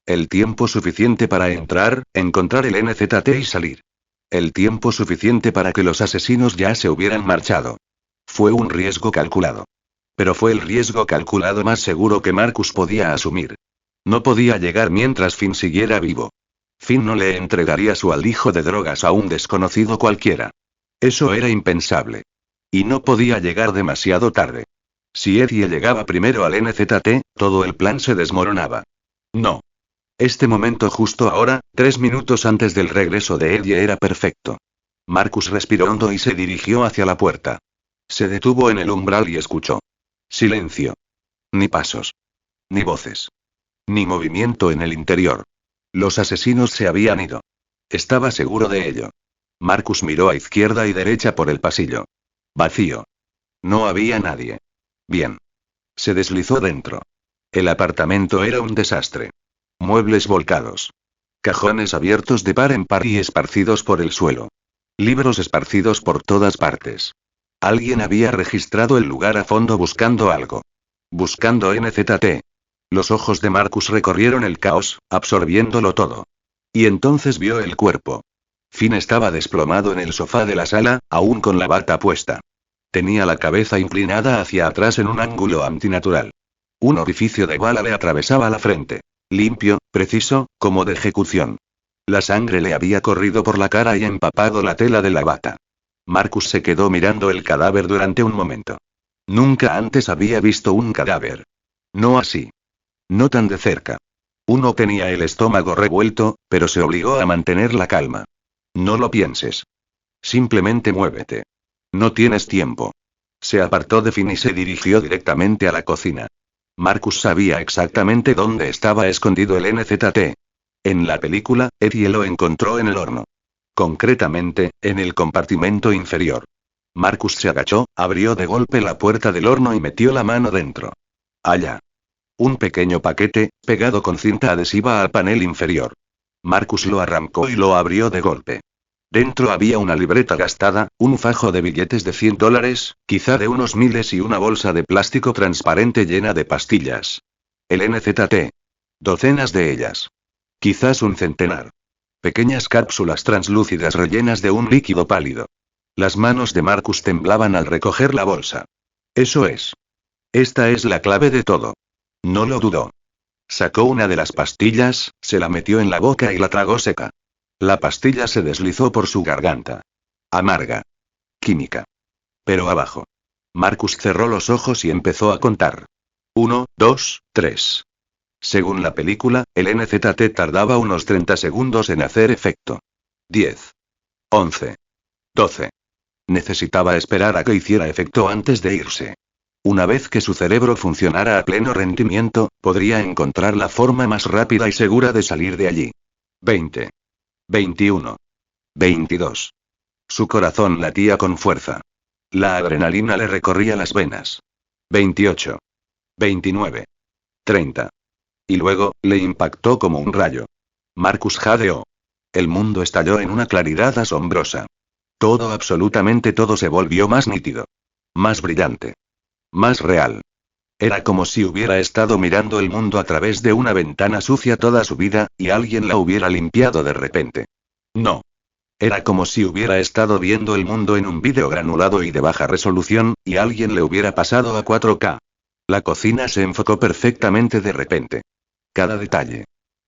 Speaker 1: El tiempo suficiente para entrar, encontrar el NZT y salir. El tiempo suficiente para que los asesinos ya se hubieran marchado. Fue un riesgo calculado. Pero fue el riesgo calculado más seguro que Marcus podía asumir. No podía llegar mientras Finn siguiera vivo. Finn no le entregaría su alijo de drogas a un desconocido cualquiera. Eso era impensable. Y no podía llegar demasiado tarde. Si Eddie llegaba primero al NZT, todo el plan se desmoronaba. No. Este momento justo ahora, 3 minutos antes del regreso de Eddie era perfecto. Marcus respiró hondo y se dirigió hacia la puerta. Se detuvo en el umbral y escuchó. Silencio. Ni pasos. Ni voces. Ni movimiento en el interior. Los asesinos se habían ido. Estaba seguro de ello. Marcus miró a izquierda y derecha por el pasillo. Vacío. No había nadie. Bien. Se deslizó dentro. El apartamento era un desastre. Muebles volcados. Cajones abiertos de par en par y esparcidos por el suelo. Libros esparcidos por todas partes. Alguien había registrado el lugar a fondo buscando algo. Buscando NZT. Los ojos de Marcus recorrieron el caos, absorbiéndolo todo. Y entonces vio el cuerpo. Finn estaba desplomado en el sofá de la sala, aún con la bata puesta. Tenía la cabeza inclinada hacia atrás en un ángulo antinatural. Un orificio de bala le atravesaba la frente. Limpio, preciso, como de ejecución. La sangre le había corrido por la cara y empapado la tela de la bata. Marcus se quedó mirando el cadáver durante un momento. Nunca antes había visto un cadáver. No así. No tan de cerca. Uno tenía el estómago revuelto, pero se obligó a mantener la calma. No lo pienses. Simplemente muévete. No tienes tiempo. Se apartó de Finn y se dirigió directamente a la cocina. Marcus sabía exactamente dónde estaba escondido el NZT. En la película, Eddie lo encontró en el horno. Concretamente, en el compartimento inferior. Marcus se agachó, abrió de golpe la puerta del horno y metió la mano dentro. Allá. Un pequeño paquete, pegado con cinta adhesiva al panel inferior. Marcus lo arrancó y lo abrió de golpe. Dentro había una libreta gastada, un fajo de billetes de $100, quizá de unos miles y una bolsa de plástico transparente llena de pastillas. El NZT. Docenas de ellas. Quizás un centenar. Pequeñas cápsulas translúcidas rellenas de un líquido pálido. Las manos de Marcus temblaban al recoger la bolsa. Eso es. Esta es la clave de todo. No lo dudó. Sacó una de las pastillas, se la metió en la boca y la tragó seca. La pastilla se deslizó por su garganta. Amarga. Química. Pero abajo. Marcus cerró los ojos y empezó a contar. 1, 2, 3. Según la película, el NZT tardaba unos 30 segundos en hacer efecto. 10. 11. 12. Necesitaba esperar a que hiciera efecto antes de irse. Una vez que su cerebro funcionara a pleno rendimiento, podría encontrar la forma más rápida y segura de salir de allí. 20. 21. 22. Su corazón latía con fuerza. La adrenalina le recorría las venas. 28. 29. 30. Y luego, le impactó como un rayo. Marcus jadeó. El mundo estalló en una claridad asombrosa. Todo, absolutamente todo se volvió más nítido. Más brillante. Más real. Era como si hubiera estado mirando el mundo a través de una ventana sucia toda su vida, y alguien la hubiera limpiado de repente. No. Era como si hubiera estado viendo el mundo en un vídeo granulado y de baja resolución, y alguien le hubiera pasado a 4K. La cocina se enfocó perfectamente de repente. Cada detalle.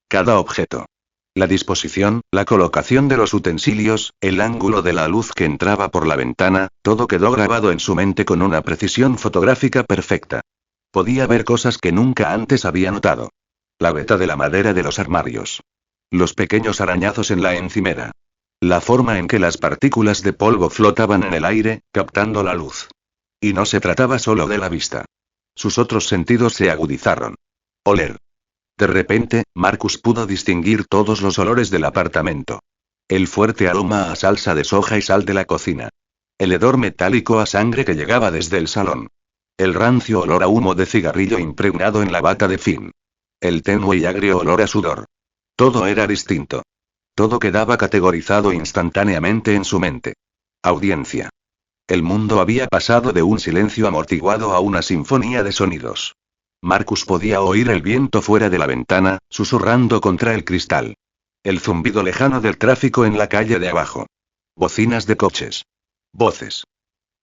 Speaker 1: Cada objeto. La disposición, la colocación de los utensilios, el ángulo de la luz que entraba por la ventana, todo quedó grabado en su mente con una precisión fotográfica perfecta. Podía ver cosas que nunca antes había notado. La veta de la madera de los armarios. Los pequeños arañazos en la encimera. La forma en que las partículas de polvo flotaban en el aire, captando la luz. Y no se trataba solo de la vista. Sus otros sentidos se agudizaron. Oler. De repente, Marcus pudo distinguir todos los olores del apartamento. El fuerte aroma a salsa de soja y sal de la cocina. El hedor metálico a sangre que llegaba desde el salón. El rancio olor a humo de cigarrillo impregnado en la bata de Finn. El tenue y agrio olor a sudor. Todo era distinto. Todo quedaba categorizado instantáneamente en su mente. Audiencia. El mundo había pasado de un silencio amortiguado a una sinfonía de sonidos. Marcus podía oír el viento fuera de la ventana, susurrando contra el cristal. El zumbido lejano del tráfico en la calle de abajo. Bocinas de coches. Voces.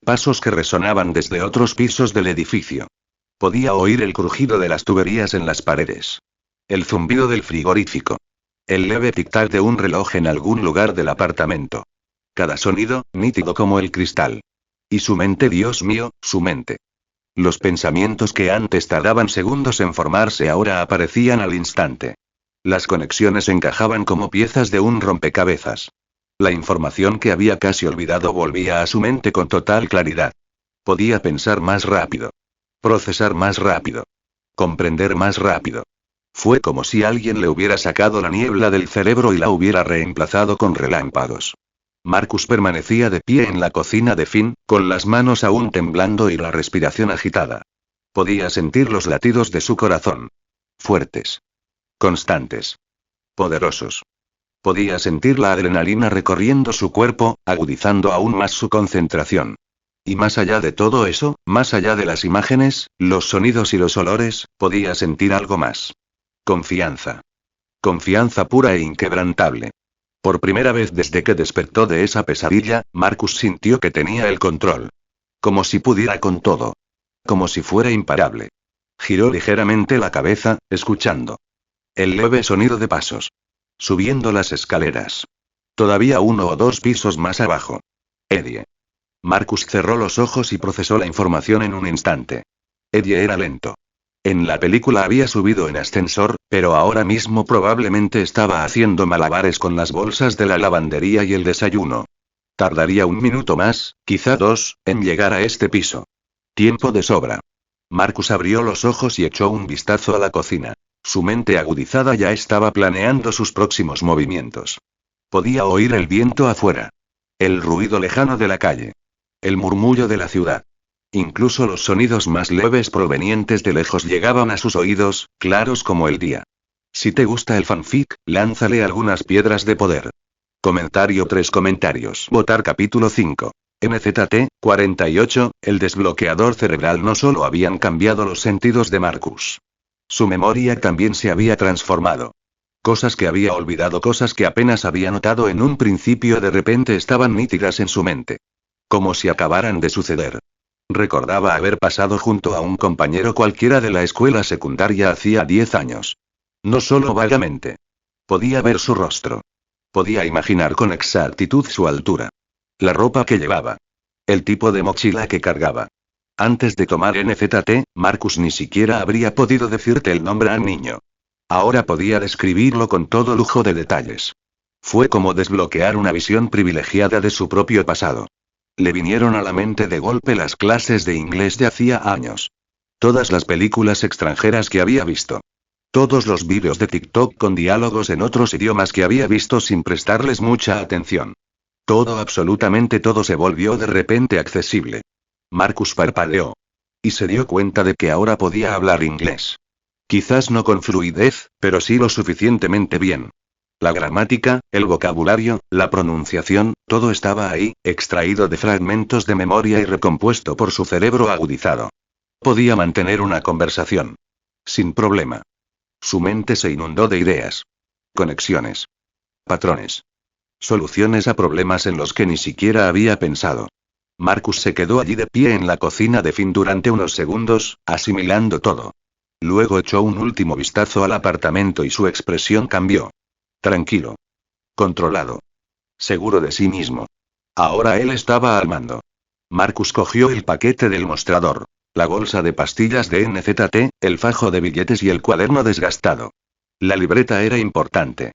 Speaker 1: Pasos que resonaban desde otros pisos del edificio. Podía oír el crujido de las tuberías en las paredes. El zumbido del frigorífico. El leve tic-tac de un reloj en algún lugar del apartamento. Cada sonido, nítido como el cristal. Y su mente, Dios mío, su mente. Los pensamientos que antes tardaban segundos en formarse ahora aparecían al instante. Las conexiones encajaban como piezas de un rompecabezas. La información que había casi olvidado volvía a su mente con total claridad. Podía pensar más rápido. Procesar más rápido. Comprender más rápido. Fue como si alguien le hubiera sacado la niebla del cerebro y la hubiera reemplazado con relámpagos. Marcus permanecía de pie en la cocina de Finn, con las manos aún temblando y la respiración agitada. Podía sentir los latidos de su corazón. Fuertes. Constantes. Poderosos. Podía sentir la adrenalina recorriendo su cuerpo, agudizando aún más su concentración. Y más allá de todo eso, más allá de las imágenes, los sonidos y los olores, podía sentir algo más. Confianza. Confianza pura e inquebrantable. Por primera vez desde que despertó de esa pesadilla, Marcus sintió que tenía el control. Como si pudiera con todo. Como si fuera imparable. Giró ligeramente la cabeza, escuchando. El leve sonido de pasos. Subiendo las escaleras. Todavía 1 o 2 pisos más abajo. Eddie. Marcus cerró los ojos y procesó la información en un instante. Eddie era lento. En la película había subido en ascensor, pero ahora mismo probablemente estaba haciendo malabares con las bolsas de la lavandería y el desayuno. Tardaría 1 minuto más, quizá 2, en llegar a este piso. Tiempo de sobra. Marcus abrió los ojos y echó un vistazo a la cocina. Su mente agudizada ya estaba planeando sus próximos movimientos. Podía oír el viento afuera. El ruido lejano de la calle. El murmullo de la ciudad. Incluso los sonidos más leves provenientes de lejos llegaban a sus oídos, claros como el día. Si te gusta el fanfic, lánzale algunas piedras de poder. Comentario 3 comentarios. Votar capítulo 5. NZT, 48, el desbloqueador cerebral. No solo habían cambiado los sentidos de Marcus. Su memoria también se había transformado. Cosas que había olvidado, cosas que apenas había notado en un principio de repente estaban nítidas en su mente. Como si acabaran de suceder. Recordaba haber pasado junto a un compañero cualquiera de la escuela secundaria hacía 10 años. No solo vagamente. Podía ver su rostro. Podía imaginar con exactitud su altura. La ropa que llevaba. El tipo de mochila que cargaba. Antes de tomar NZT, Marcus ni siquiera habría podido decirte el nombre al niño. Ahora podía describirlo con todo lujo de detalles. Fue como desbloquear una visión privilegiada de su propio pasado. Le vinieron a la mente de golpe las clases de inglés de hacía años. Todas las películas extranjeras que había visto. Todos los vídeos de TikTok con diálogos en otros idiomas que había visto sin prestarles mucha atención. Todo, absolutamente todo se volvió de repente accesible. Marcus parpadeó. Y se dio cuenta de que ahora podía hablar inglés. Quizás no con fluidez, pero sí lo suficientemente bien. La gramática, el vocabulario, la pronunciación, todo estaba ahí, extraído de fragmentos de memoria y recompuesto por su cerebro agudizado. Podía mantener una conversación. Sin problema. Su mente se inundó de ideas. Conexiones. Patrones. Soluciones a problemas en los que ni siquiera había pensado. Marcus se quedó allí de pie en la cocina de Finn durante unos segundos, asimilando todo. Luego echó un último vistazo al apartamento y su expresión cambió. Tranquilo. Controlado. Seguro de sí mismo. Ahora él estaba al mando. Marcus cogió el paquete del mostrador, la bolsa de pastillas de NZT, el fajo de billetes y el cuaderno desgastado. La libreta era importante.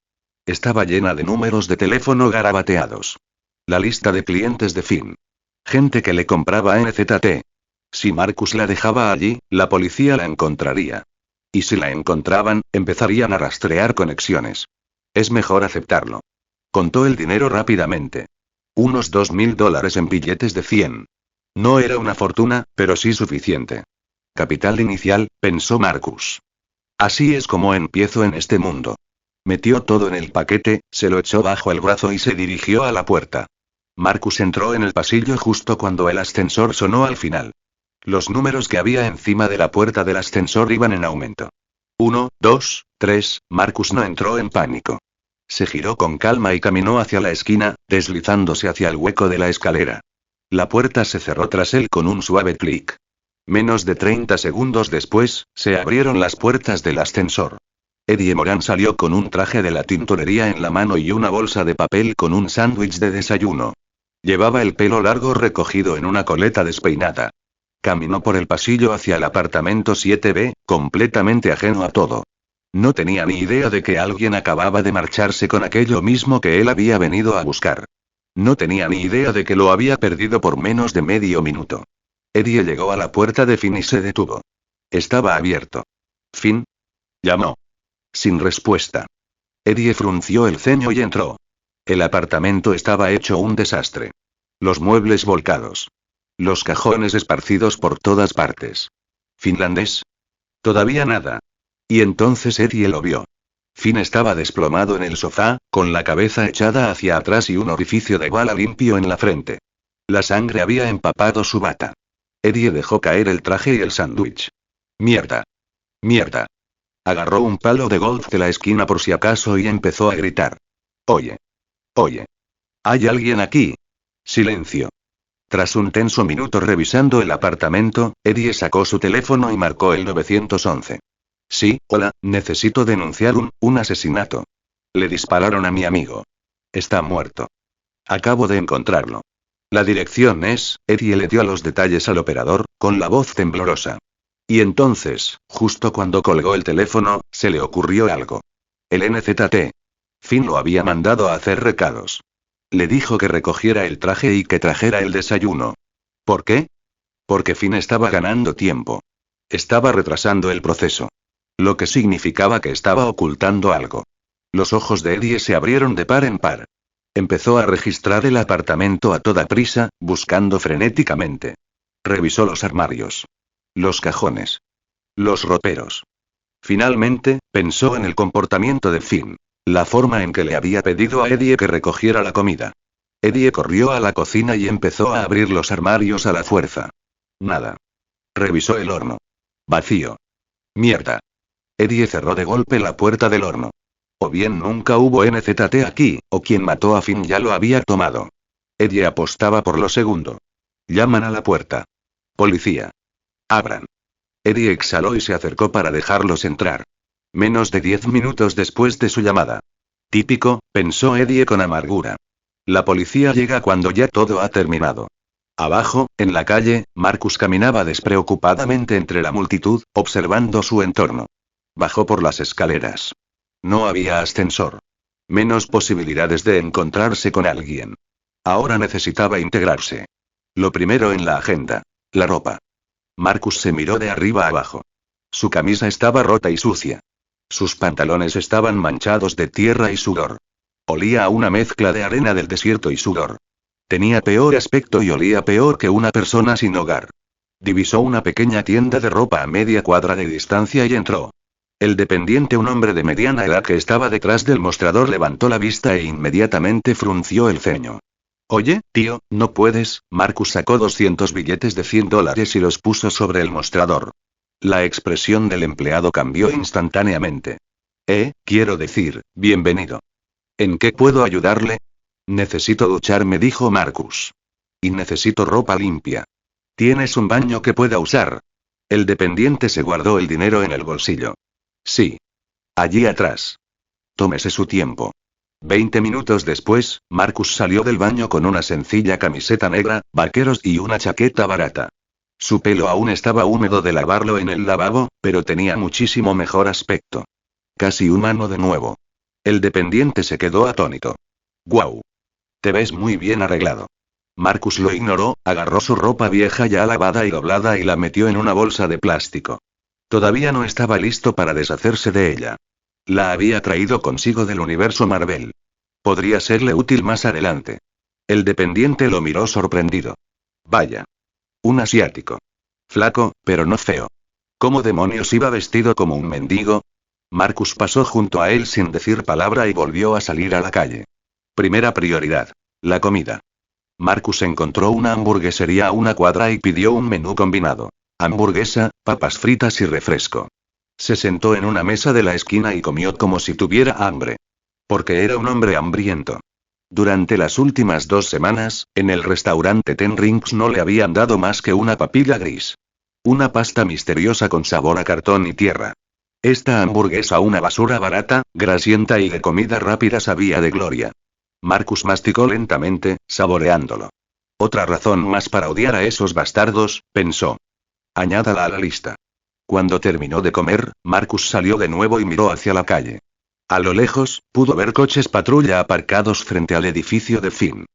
Speaker 1: Estaba llena de números de teléfono garabateados. La lista de clientes de Finn. Gente que le compraba NZT. Si Marcus la dejaba allí, la policía la encontraría. Y si la encontraban, empezarían a rastrear conexiones. Es mejor aceptarlo. Contó el dinero rápidamente. Unos $2.000 en billetes de 100. No era una fortuna, pero sí suficiente. Capital inicial, pensó Marcus. Así es como empiezo en este mundo. Metió todo en el paquete, se lo echó bajo el brazo y se dirigió a la puerta. Marcus entró en el pasillo justo cuando el ascensor sonó al final. Los números que había encima de la puerta del ascensor iban en aumento. 1, 2, 3, Marcus no entró en pánico. Se giró con calma y caminó hacia la esquina, deslizándose hacia el hueco de la escalera. La puerta se cerró tras él con un suave clic. Menos de 30 segundos después, se abrieron las puertas del ascensor. Eddie Moran salió con un traje de la tintorería en la mano y una bolsa de papel con un sándwich de desayuno. Llevaba el pelo largo recogido en una coleta despeinada. Caminó por el pasillo hacia el apartamento 7B, completamente ajeno a todo. No tenía ni idea de que alguien acababa de marcharse con aquello mismo que él había venido a buscar. No tenía ni idea de que lo había perdido por menos de medio minuto. Eddie llegó a la puerta de Finn y se detuvo. Estaba abierto. ¿Finn? Llamó. Sin respuesta. Eddie frunció el ceño y entró. El apartamento estaba hecho un desastre. Los muebles volcados. Los cajones esparcidos por todas partes. ¿Finlandés? Todavía nada. Y entonces Eddie lo vio. Finn estaba desplomado en el sofá, con la cabeza echada hacia atrás y un orificio de bala limpio en la frente. La sangre había empapado su bata. Eddie dejó caer el traje y el sándwich. ¡Mierda! ¡Mierda! Agarró un palo de golf de la esquina por si acaso y empezó a gritar. Oye. Oye. ¿Hay alguien aquí? Silencio. Tras un tenso minuto revisando el apartamento, Eddie sacó su teléfono y marcó el 911. Sí, hola, necesito denunciar un asesinato. Le dispararon a mi amigo. Está muerto. Acabo de encontrarlo. La dirección es, Eddie le dio los detalles al operador, con la voz temblorosa. Y entonces, justo cuando colgó el teléfono, se le ocurrió algo. El NZT. Finn lo había mandado a hacer recados. Le dijo que recogiera el traje y que trajera el desayuno. ¿Por qué? Porque Finn estaba ganando tiempo. Estaba retrasando el proceso. Lo que significaba que estaba ocultando algo. Los ojos de Eddie se abrieron de par en par. Empezó a registrar el apartamento a toda prisa, buscando frenéticamente. Revisó los armarios. Los cajones. Los roperos. Finalmente, pensó en el comportamiento de Finn. La forma en que le había pedido a Eddie que recogiera la comida. Eddie corrió a la cocina y empezó a abrir los armarios a la fuerza. Nada. Revisó el horno. Vacío. Mierda. Eddie cerró de golpe la puerta del horno. O bien nunca hubo NZT aquí, o quien mató a Finn ya lo había tomado. Eddie apostaba por lo segundo. Llaman a la puerta. Policía. Abran. Eddie exhaló y se acercó para dejarlos entrar. Menos de 10 minutos después de su llamada. Típico, pensó Eddie con amargura. La policía llega cuando ya todo ha terminado. Abajo, en la calle, Marcus caminaba despreocupadamente entre la multitud, observando su entorno. Bajó por las escaleras. No había ascensor. Menos posibilidades de encontrarse con alguien. Ahora necesitaba integrarse. Lo primero en la agenda. La ropa. Marcus se miró de arriba a abajo. Su camisa estaba rota y sucia. Sus pantalones estaban manchados de tierra y sudor. Olía a una mezcla de arena del desierto y sudor. Tenía peor aspecto y olía peor que una persona sin hogar. Divisó una pequeña tienda de ropa a media cuadra de distancia y entró. El dependiente, un hombre de mediana edad que estaba detrás del mostrador, levantó la vista e inmediatamente frunció el ceño. Oye, tío, no puedes. Marcus sacó 200 billetes de $100 y los puso sobre el mostrador. La expresión del empleado cambió instantáneamente. Quiero decir, bienvenido. ¿En qué puedo ayudarle? Necesito ducharme, dijo Marcus. Y necesito ropa limpia. ¿Tienes un baño que pueda usar? El dependiente se guardó el dinero en el bolsillo. Sí. Allí atrás. Tómese su tiempo. 20 minutos después, Marcus salió del baño con una sencilla camiseta negra, vaqueros y una chaqueta barata. Su pelo aún estaba húmedo de lavarlo en el lavabo, pero tenía muchísimo mejor aspecto. Casi humano de nuevo. El dependiente se quedó atónito. ¡Guau! Te ves muy bien arreglado. Marcus lo ignoró, agarró su ropa vieja ya lavada y doblada y la metió en una bolsa de plástico. Todavía no estaba listo para deshacerse de ella. La había traído consigo del universo Marvel. Podría serle útil más adelante. El dependiente lo miró sorprendido. Vaya. Un asiático. Flaco, pero no feo. ¿Cómo demonios iba vestido como un mendigo? Marcus pasó junto a él sin decir palabra y volvió a salir a la calle. Primera prioridad. La comida. Marcus encontró una hamburguesería a una cuadra y pidió un menú combinado. Hamburguesa, papas fritas y refresco. Se sentó en una mesa de la esquina y comió como si tuviera hambre. Porque era un hombre hambriento. Durante las últimas 2 semanas, en el restaurante Ten Rings no le habían dado más que una papilla gris. Una pasta misteriosa con sabor a cartón y tierra. Esta hamburguesa, una basura barata, grasienta y de comida rápida, sabía de gloria. Marcus masticó lentamente, saboreándolo. Otra razón más para odiar a esos bastardos, pensó. Añádala a la lista. Cuando terminó de comer, Marcus salió de nuevo y miró hacia la calle. A lo lejos, pudo ver coches patrulla aparcados frente al edificio de Finn.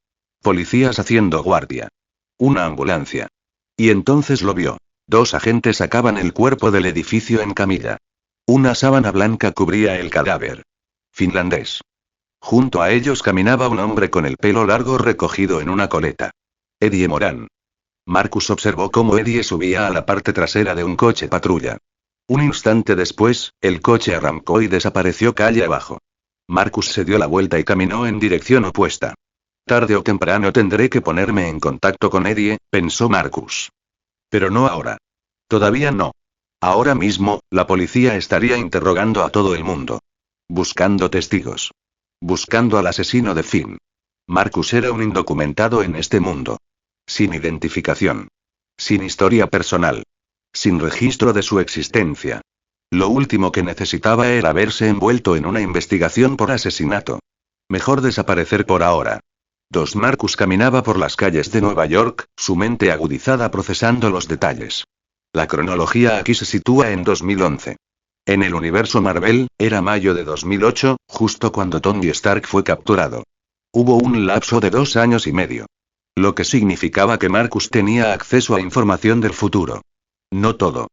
Speaker 1: Policías haciendo guardia. Una ambulancia. Y entonces lo vio. 2 agentes sacaban el cuerpo del edificio en camilla. Una sábana blanca cubría el cadáver. Finlandés. Junto a ellos caminaba un hombre con el pelo largo recogido en una coleta. Eddie Moran. Marcus observó cómo Eddie subía a la parte trasera de un coche patrulla. Un instante después, el coche arrancó y desapareció calle abajo. Marcus se dio la vuelta y caminó en dirección opuesta. Tarde o temprano tendré que ponerme en contacto con Eddie, pensó Marcus. Pero no ahora. Todavía no. Ahora mismo, la policía estaría interrogando a todo el mundo. Buscando testigos. Buscando al asesino de Finn. Marcus era un indocumentado en este mundo. Sin identificación. Sin historia personal. Sin registro de su existencia. Lo último que necesitaba era verse envuelto en una investigación por asesinato. Mejor desaparecer por ahora. Marcus caminaba por las calles de Nueva York, su mente agudizada procesando los detalles. La cronología aquí se sitúa en 2011. En el universo Marvel, era mayo de 2008, justo cuando Tony Stark fue capturado. Hubo un lapso de 2 años y medio. Lo que significaba que Marcus tenía acceso a información del futuro. No todo.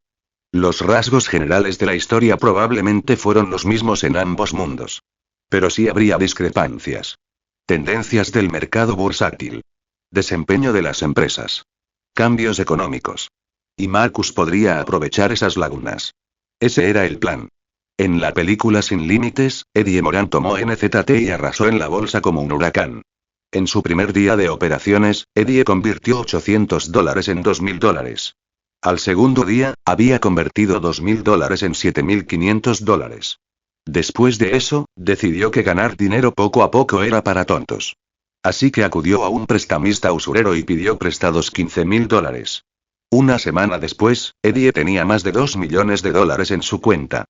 Speaker 1: Los rasgos generales de la historia probablemente fueron los mismos en ambos mundos. Pero sí habría discrepancias. Tendencias del mercado bursátil. Desempeño de las empresas. Cambios económicos. Y Marcus podría aprovechar esas lagunas. Ese era el plan. En la película Sin Límites, Eddie Moran tomó NZT y arrasó en la bolsa como un huracán. En su primer día de operaciones, Eddie convirtió $800 en $2.000. Al segundo día, había convertido $2.000 en $7.500. Después de eso, decidió que ganar dinero poco a poco era para tontos. Así que acudió a un prestamista usurero y pidió prestados $15.000. Una semana después, Eddie tenía más de $2 millones en su cuenta.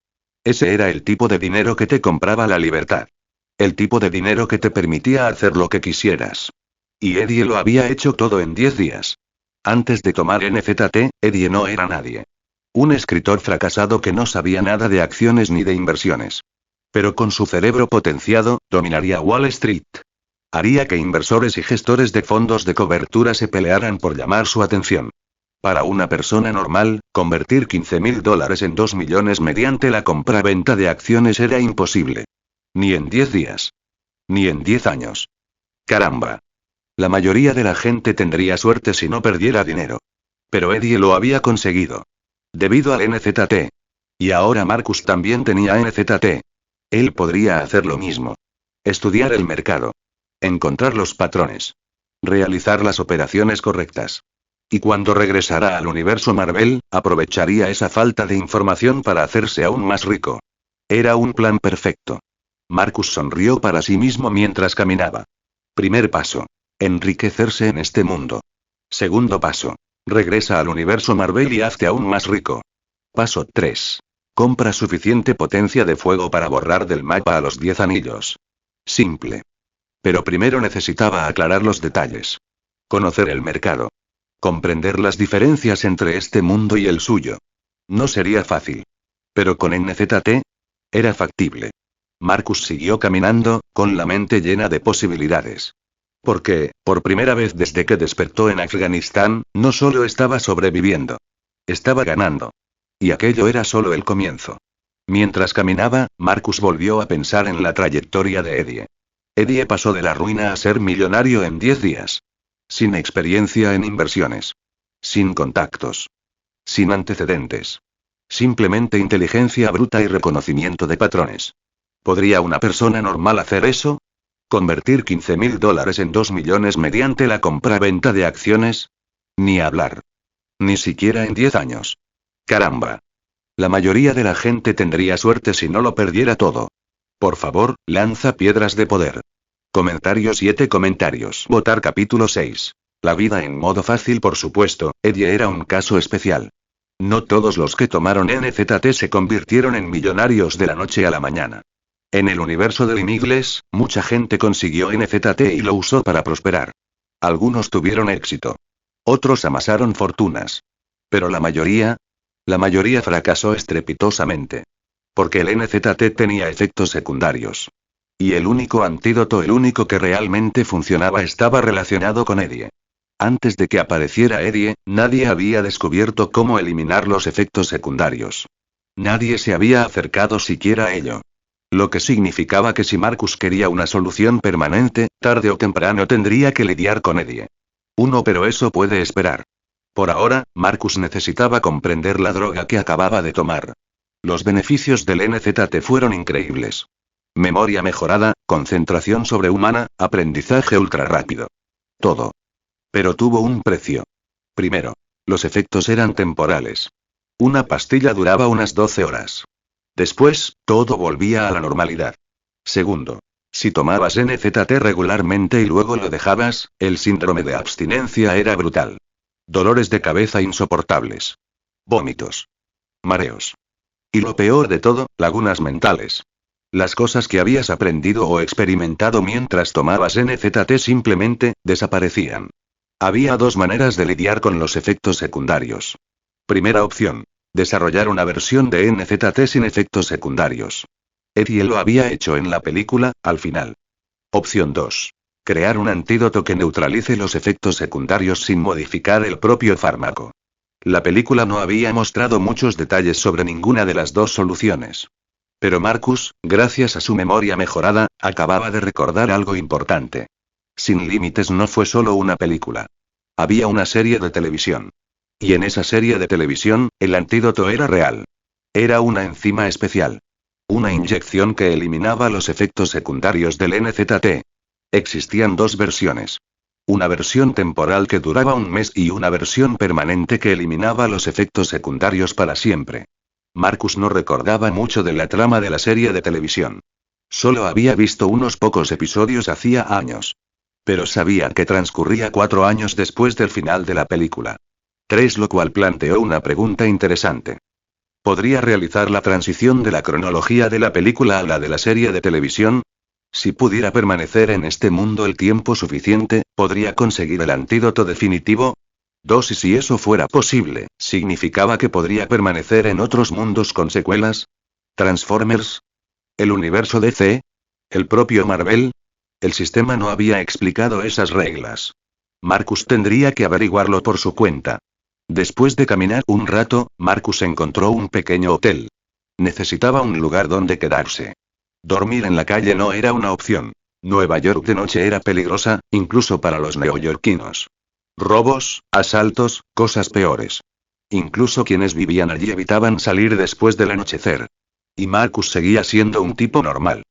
Speaker 1: Ese era el tipo de dinero que te compraba la libertad. El tipo de dinero que te permitía hacer lo que quisieras. Y Eddie lo había hecho todo en 10 días. Antes de tomar NZT, Eddie no era nadie. Un escritor fracasado que no sabía nada de acciones ni de inversiones. Pero con su cerebro potenciado, dominaría Wall Street. Haría que inversores y gestores de fondos de cobertura se pelearan por llamar su atención. Para una persona normal, convertir $15.000 en 2 millones mediante la compra-venta de acciones era imposible. Ni en 10 días. Ni en 10 años. Caramba. La mayoría de la gente tendría suerte si no perdiera dinero. Pero Eddie lo había conseguido. Debido al NZT. Y ahora Marcus también tenía NZT. Él podría hacer lo mismo. Estudiar el mercado. Encontrar los patrones. Realizar las operaciones correctas. Y cuando regresara al universo Marvel, aprovecharía esa falta de información para hacerse aún más rico. Era un plan perfecto. Marcus sonrió para sí mismo mientras caminaba. Primer paso. Enriquecerse en este mundo. Segundo paso. Regresa al universo Marvel y hazte aún más rico. Paso 3. Compra suficiente potencia de fuego para borrar del mapa a los 10 anillos. Simple. Pero primero necesitaba aclarar los detalles. Conocer el mercado. Comprender las diferencias entre este mundo y el suyo. No sería fácil. Pero con NZT, era factible. Marcus siguió caminando, con la mente llena de posibilidades. Porque, por primera vez desde que despertó en Afganistán, no solo estaba sobreviviendo. Estaba ganando. Y aquello era solo el comienzo. Mientras caminaba, Marcus volvió a pensar en la trayectoria de Eddie. Eddie pasó de la ruina a ser millonario en 10 días. Sin experiencia en inversiones. Sin contactos. Sin antecedentes. Simplemente inteligencia bruta y reconocimiento de patrones. ¿Podría una persona normal hacer eso? ¿Convertir $15.000 en 2 millones mediante la compra-venta de acciones? Ni hablar. Ni siquiera en 10 años. Caramba. La mayoría de la gente tendría suerte si no lo perdiera todo. Por favor, lanza piedras de poder. Comentario 7 comentarios. Votar capítulo 6. La vida en modo fácil. Por supuesto, Eddie era un caso especial. No todos los que tomaron NZT se convirtieron en millonarios de la noche a la mañana. En el universo del Inigles, mucha gente consiguió NZT y lo usó para prosperar. Algunos tuvieron éxito. Otros amasaron fortunas. Pero la mayoría fracasó estrepitosamente. Porque el NZT tenía efectos secundarios. Y el único antídoto, el único que realmente funcionaba, estaba relacionado con Eddie. Antes de que apareciera Eddie, nadie había descubierto cómo eliminar los efectos secundarios. Nadie se había acercado siquiera a ello. Lo que significaba que si Marcus quería una solución permanente, tarde o temprano tendría que lidiar con Eddie. Pero eso puede esperar. Por ahora, Marcus necesitaba comprender la droga que acababa de tomar. Los beneficios del NZT fueron increíbles. Memoria mejorada, concentración sobrehumana, aprendizaje ultra rápido. Todo. Pero tuvo un precio. Primero, los efectos eran temporales. Una pastilla duraba unas 12 horas. Después, todo volvía a la normalidad. Segundo, si tomabas NZT regularmente y luego lo dejabas, el síndrome de abstinencia era brutal. Dolores de cabeza insoportables. Vómitos. Mareos. Y lo peor de todo, lagunas mentales. Las cosas que habías aprendido o experimentado mientras tomabas NZT simplemente desaparecían. Había dos maneras de lidiar con los efectos secundarios. Primera opción. Desarrollar una versión de NZT sin efectos secundarios. Eddie lo había hecho en la película, al final. Opción 2. Crear un antídoto que neutralice los efectos secundarios sin modificar el propio fármaco. La película no había mostrado muchos detalles sobre ninguna de las dos soluciones. Pero Marcus, gracias a su memoria mejorada, acababa de recordar algo importante. Sin Límites no fue solo una película. Había una serie de televisión. Y en esa serie de televisión, el antídoto era real. Era una enzima especial. Una inyección que eliminaba los efectos secundarios del NZT. Existían dos versiones. Una versión temporal que duraba un mes y una versión permanente que eliminaba los efectos secundarios para siempre. Marcus no recordaba mucho de la trama de la serie de televisión. Solo había visto unos pocos episodios hacía años. Pero sabía que transcurría 4 años después del final de la película. 3, lo cual planteó una pregunta interesante. ¿Podría realizar la transición de la cronología de la película a la de la serie de televisión? Si pudiera permanecer en este mundo el tiempo suficiente, ¿podría conseguir el antídoto definitivo? 2, y si eso fuera posible, ¿significaba que podría permanecer en otros mundos con secuelas? ¿Transformers? ¿El universo DC? ¿El propio Marvel? El sistema no había explicado esas reglas. Marcus tendría que averiguarlo por su cuenta. Después de caminar un rato, Marcus encontró un pequeño hotel. Necesitaba un lugar donde quedarse. Dormir en la calle no era una opción. Nueva York de noche era peligrosa, incluso para los neoyorquinos. Robos, asaltos, cosas peores. Incluso quienes vivían allí evitaban salir después del anochecer. Y Marcus seguía siendo un tipo normal.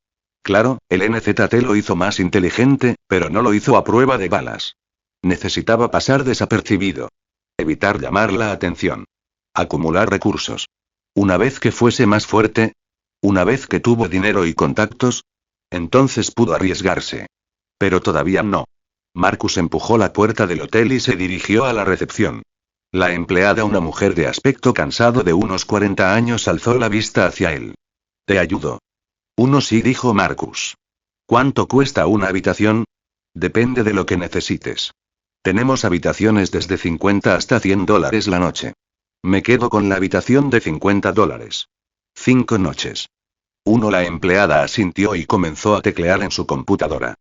Speaker 1: Claro, el NZT lo hizo más inteligente, pero no lo hizo a prueba de balas. Necesitaba pasar desapercibido. Evitar llamar la atención. Acumular recursos. Una vez que fuese más fuerte. Una vez que tuvo dinero y contactos. Entonces pudo arriesgarse. Pero todavía no. Marcus empujó la puerta del hotel y se dirigió a la recepción. La empleada, una mujer de aspecto cansado de unos 40 años, alzó la vista hacia él. «Te ayudo». «Uno sí», dijo Marcus. «¿Cuánto cuesta una habitación?» «Depende de lo que necesites. Tenemos habitaciones desde $50 hasta $100 la noche. Me quedo con la habitación de $50. 5 noches». La empleada asintió y comenzó a teclear en su computadora.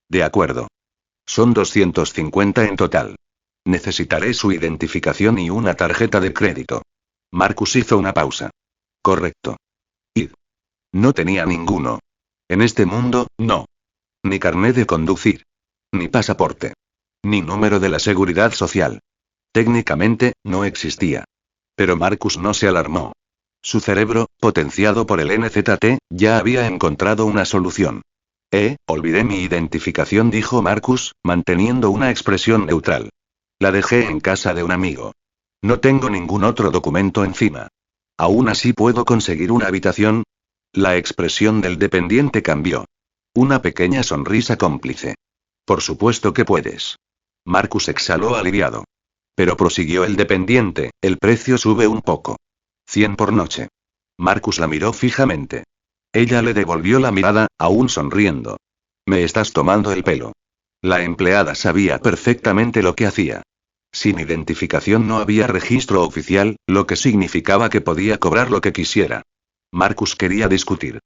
Speaker 1: «De acuerdo. Son 250 en total. Necesitaré su identificación y una tarjeta de crédito». Marcus hizo una pausa. «Correcto». «¿Y?» No tenía ninguno. En este mundo, no. Ni carné de conducir. Ni pasaporte. Ni número de la seguridad social. Técnicamente, no existía. Pero Marcus no se alarmó. Su cerebro, potenciado por el NZT, ya había encontrado una solución. Olvidé mi identificación», dijo Marcus, manteniendo una expresión neutral. «La dejé en casa de un amigo. No tengo ningún otro documento encima. ¿Aún así puedo conseguir una habitación?» La expresión del dependiente cambió. Una pequeña sonrisa cómplice. «Por supuesto que puedes». Marcus exhaló aliviado. «Pero», prosiguió el dependiente, «el precio sube un poco. 100 por noche». Marcus la miró fijamente. Ella le devolvió la mirada, aún sonriendo. «Me estás tomando el pelo». La empleada sabía perfectamente lo que hacía. Sin identificación no había registro oficial, lo que significaba que podía cobrar lo que quisiera. Marcus quería discutir.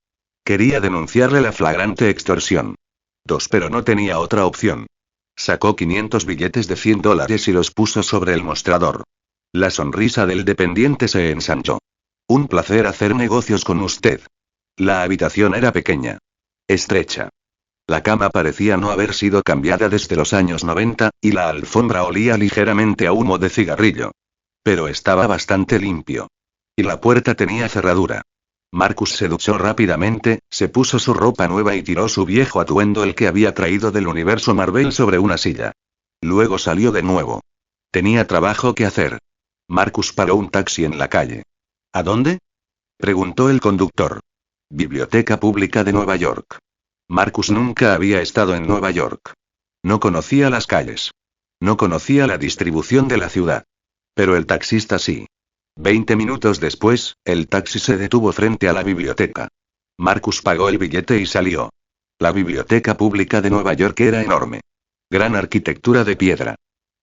Speaker 1: Quería denunciarle la flagrante extorsión. Pero no tenía otra opción. Sacó 500 billetes de $100 y los puso sobre el mostrador. La sonrisa del dependiente se ensanchó. «Un placer hacer negocios con usted». La habitación era pequeña. Estrecha. La cama parecía no haber sido cambiada desde los años 90, y la alfombra olía ligeramente a humo de cigarrillo. Pero estaba bastante limpio. Y la puerta tenía cerradura. Marcus se duchó rápidamente, se puso su ropa nueva y tiró su viejo atuendo, el que había traído del universo Marvel, sobre una silla. Luego salió de nuevo. Tenía trabajo que hacer. Marcus paró un taxi en la calle. «¿A dónde?», preguntó el conductor. «Biblioteca Pública de Nueva York». Marcus nunca había estado en Nueva York. No conocía las calles. No conocía la distribución de la ciudad. Pero el taxista sí. 20 minutos después, el taxi se detuvo frente a la biblioteca. Marcus pagó el billete y salió. La Biblioteca Pública de Nueva York era enorme. Gran arquitectura de piedra.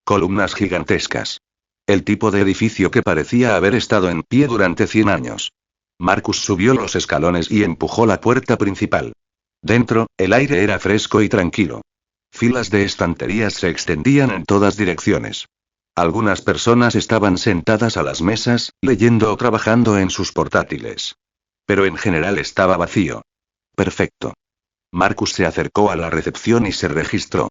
Speaker 1: Columnas gigantescas. El tipo de edificio que parecía haber estado en pie durante 100 años. Marcus subió los escalones y empujó la puerta principal. Dentro, el aire era fresco y tranquilo. Filas de estanterías se extendían en todas direcciones. Algunas personas estaban sentadas a las mesas, leyendo o trabajando en sus portátiles. Pero en general estaba vacío. Perfecto. Marcus se acercó a la recepción y se registró.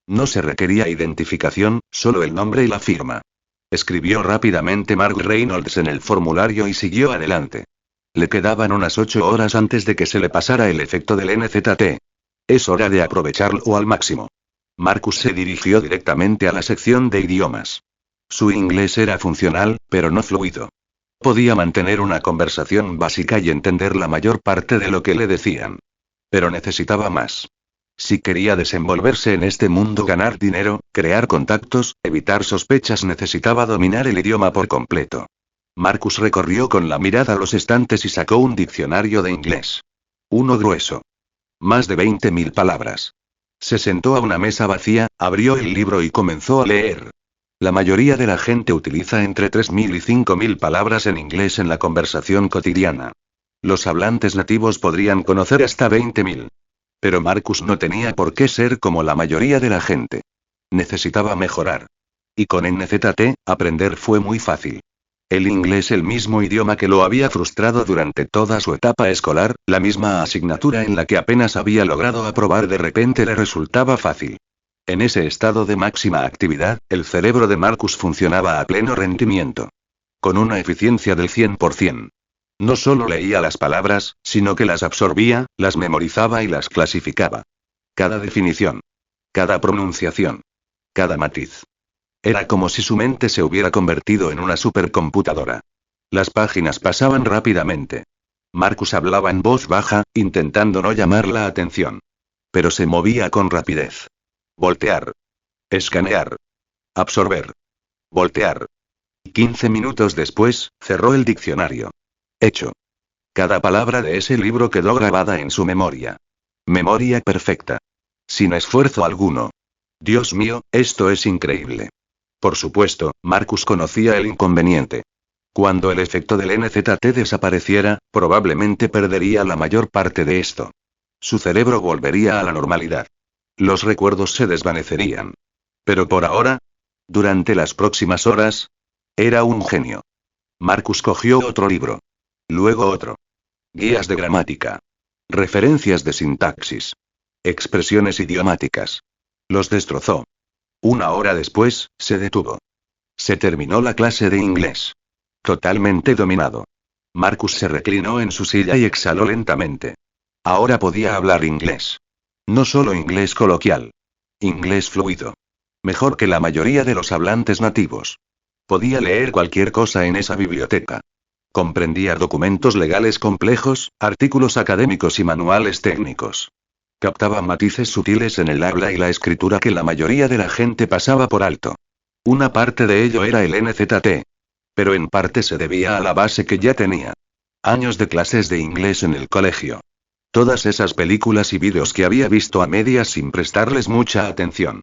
Speaker 1: No se requería identificación, solo el nombre y la firma. Escribió rápidamente Mark Reynolds en el formulario y siguió adelante. Le quedaban unas 8 horas antes de que se le pasara el efecto del NZT. Es hora de aprovecharlo al máximo. Marcus se dirigió directamente a la sección de idiomas. Su inglés era funcional, pero no fluido. Podía mantener una conversación básica y entender la mayor parte de lo que le decían. Pero necesitaba más. Si quería desenvolverse en este mundo, ganar dinero, crear contactos, evitar sospechas, necesitaba dominar el idioma por completo. Marcus recorrió con la mirada los estantes y sacó un diccionario de inglés. Uno grueso. Más de 20.000 palabras. Se sentó a una mesa vacía, abrió el libro y comenzó a leer. La mayoría de la gente utiliza entre 3.000 y 5.000 palabras en inglés en la conversación cotidiana. Los hablantes nativos podrían conocer hasta 20.000. Pero Marcus no tenía por qué ser como la mayoría de la gente. Necesitaba mejorar. Y con NZT, aprender fue muy fácil. El inglés, el mismo idioma que lo había frustrado durante toda su etapa escolar, la misma asignatura en la que apenas había logrado aprobar, de repente le resultaba fácil. En ese estado de máxima actividad, el cerebro de Marcus funcionaba a pleno rendimiento. Con una eficiencia del 100%. No solo leía las palabras, sino que las absorbía, las memorizaba y las clasificaba. Cada definición. Cada pronunciación. Cada matiz. Era como si su mente se hubiera convertido en una supercomputadora. Las páginas pasaban rápidamente. Marcus hablaba en voz baja, intentando no llamar la atención. Pero se movía con rapidez. Voltear. Escanear. Absorber. Voltear. 15 minutos después, cerró el diccionario. Hecho. Cada palabra de ese libro quedó grabada en su memoria. Memoria perfecta. Sin esfuerzo alguno. Dios mío, esto es increíble. Por supuesto, Marcus conocía el inconveniente. Cuando el efecto del NZT desapareciera, probablemente perdería la mayor parte de esto. Su cerebro volvería a la normalidad. Los recuerdos se desvanecerían. Pero por ahora, durante las próximas horas, era un genio. Marcus cogió otro libro. Luego otro. Guías de gramática. Referencias de sintaxis. Expresiones idiomáticas. Los destrozó. Una hora después, se detuvo. Se terminó la clase de inglés. Totalmente dominado. Marcus se reclinó en su silla y exhaló lentamente. Ahora podía hablar inglés. No solo inglés coloquial. Inglés fluido. Mejor que la mayoría de los hablantes nativos. Podía leer cualquier cosa en esa biblioteca. Comprendía documentos legales complejos, artículos académicos y manuales técnicos. Captaba matices sutiles en el habla y la escritura que la mayoría de la gente pasaba por alto. Una parte de ello era el NZT. Pero en parte se debía a la base que ya tenía. Años de clases de inglés en el colegio. Todas esas películas y vídeos que había visto a medias sin prestarles mucha atención.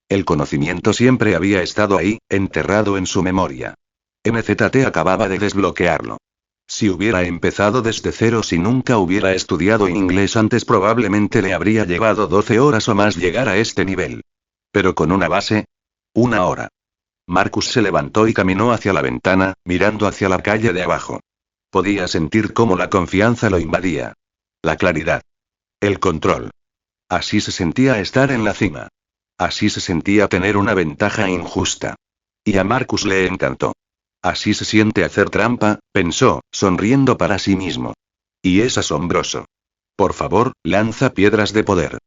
Speaker 1: El conocimiento siempre había estado ahí, enterrado en su memoria. NZT acababa de desbloquearlo. Si hubiera empezado desde cero, si nunca hubiera estudiado inglés antes, probablemente le habría llevado 12 horas o más llegar a este nivel. Pero con una base, 1 hora. Marcus se levantó y caminó hacia la ventana, mirando hacia la calle de abajo. Podía sentir cómo la confianza lo invadía. La claridad. El control. Así se sentía estar en la cima. Así se sentía tener una ventaja injusta. Y a Marcus le encantó. Así se siente hacer trampa, pensó, sonriendo para sí mismo. Y es asombroso. Por favor, lanza piedras de poder.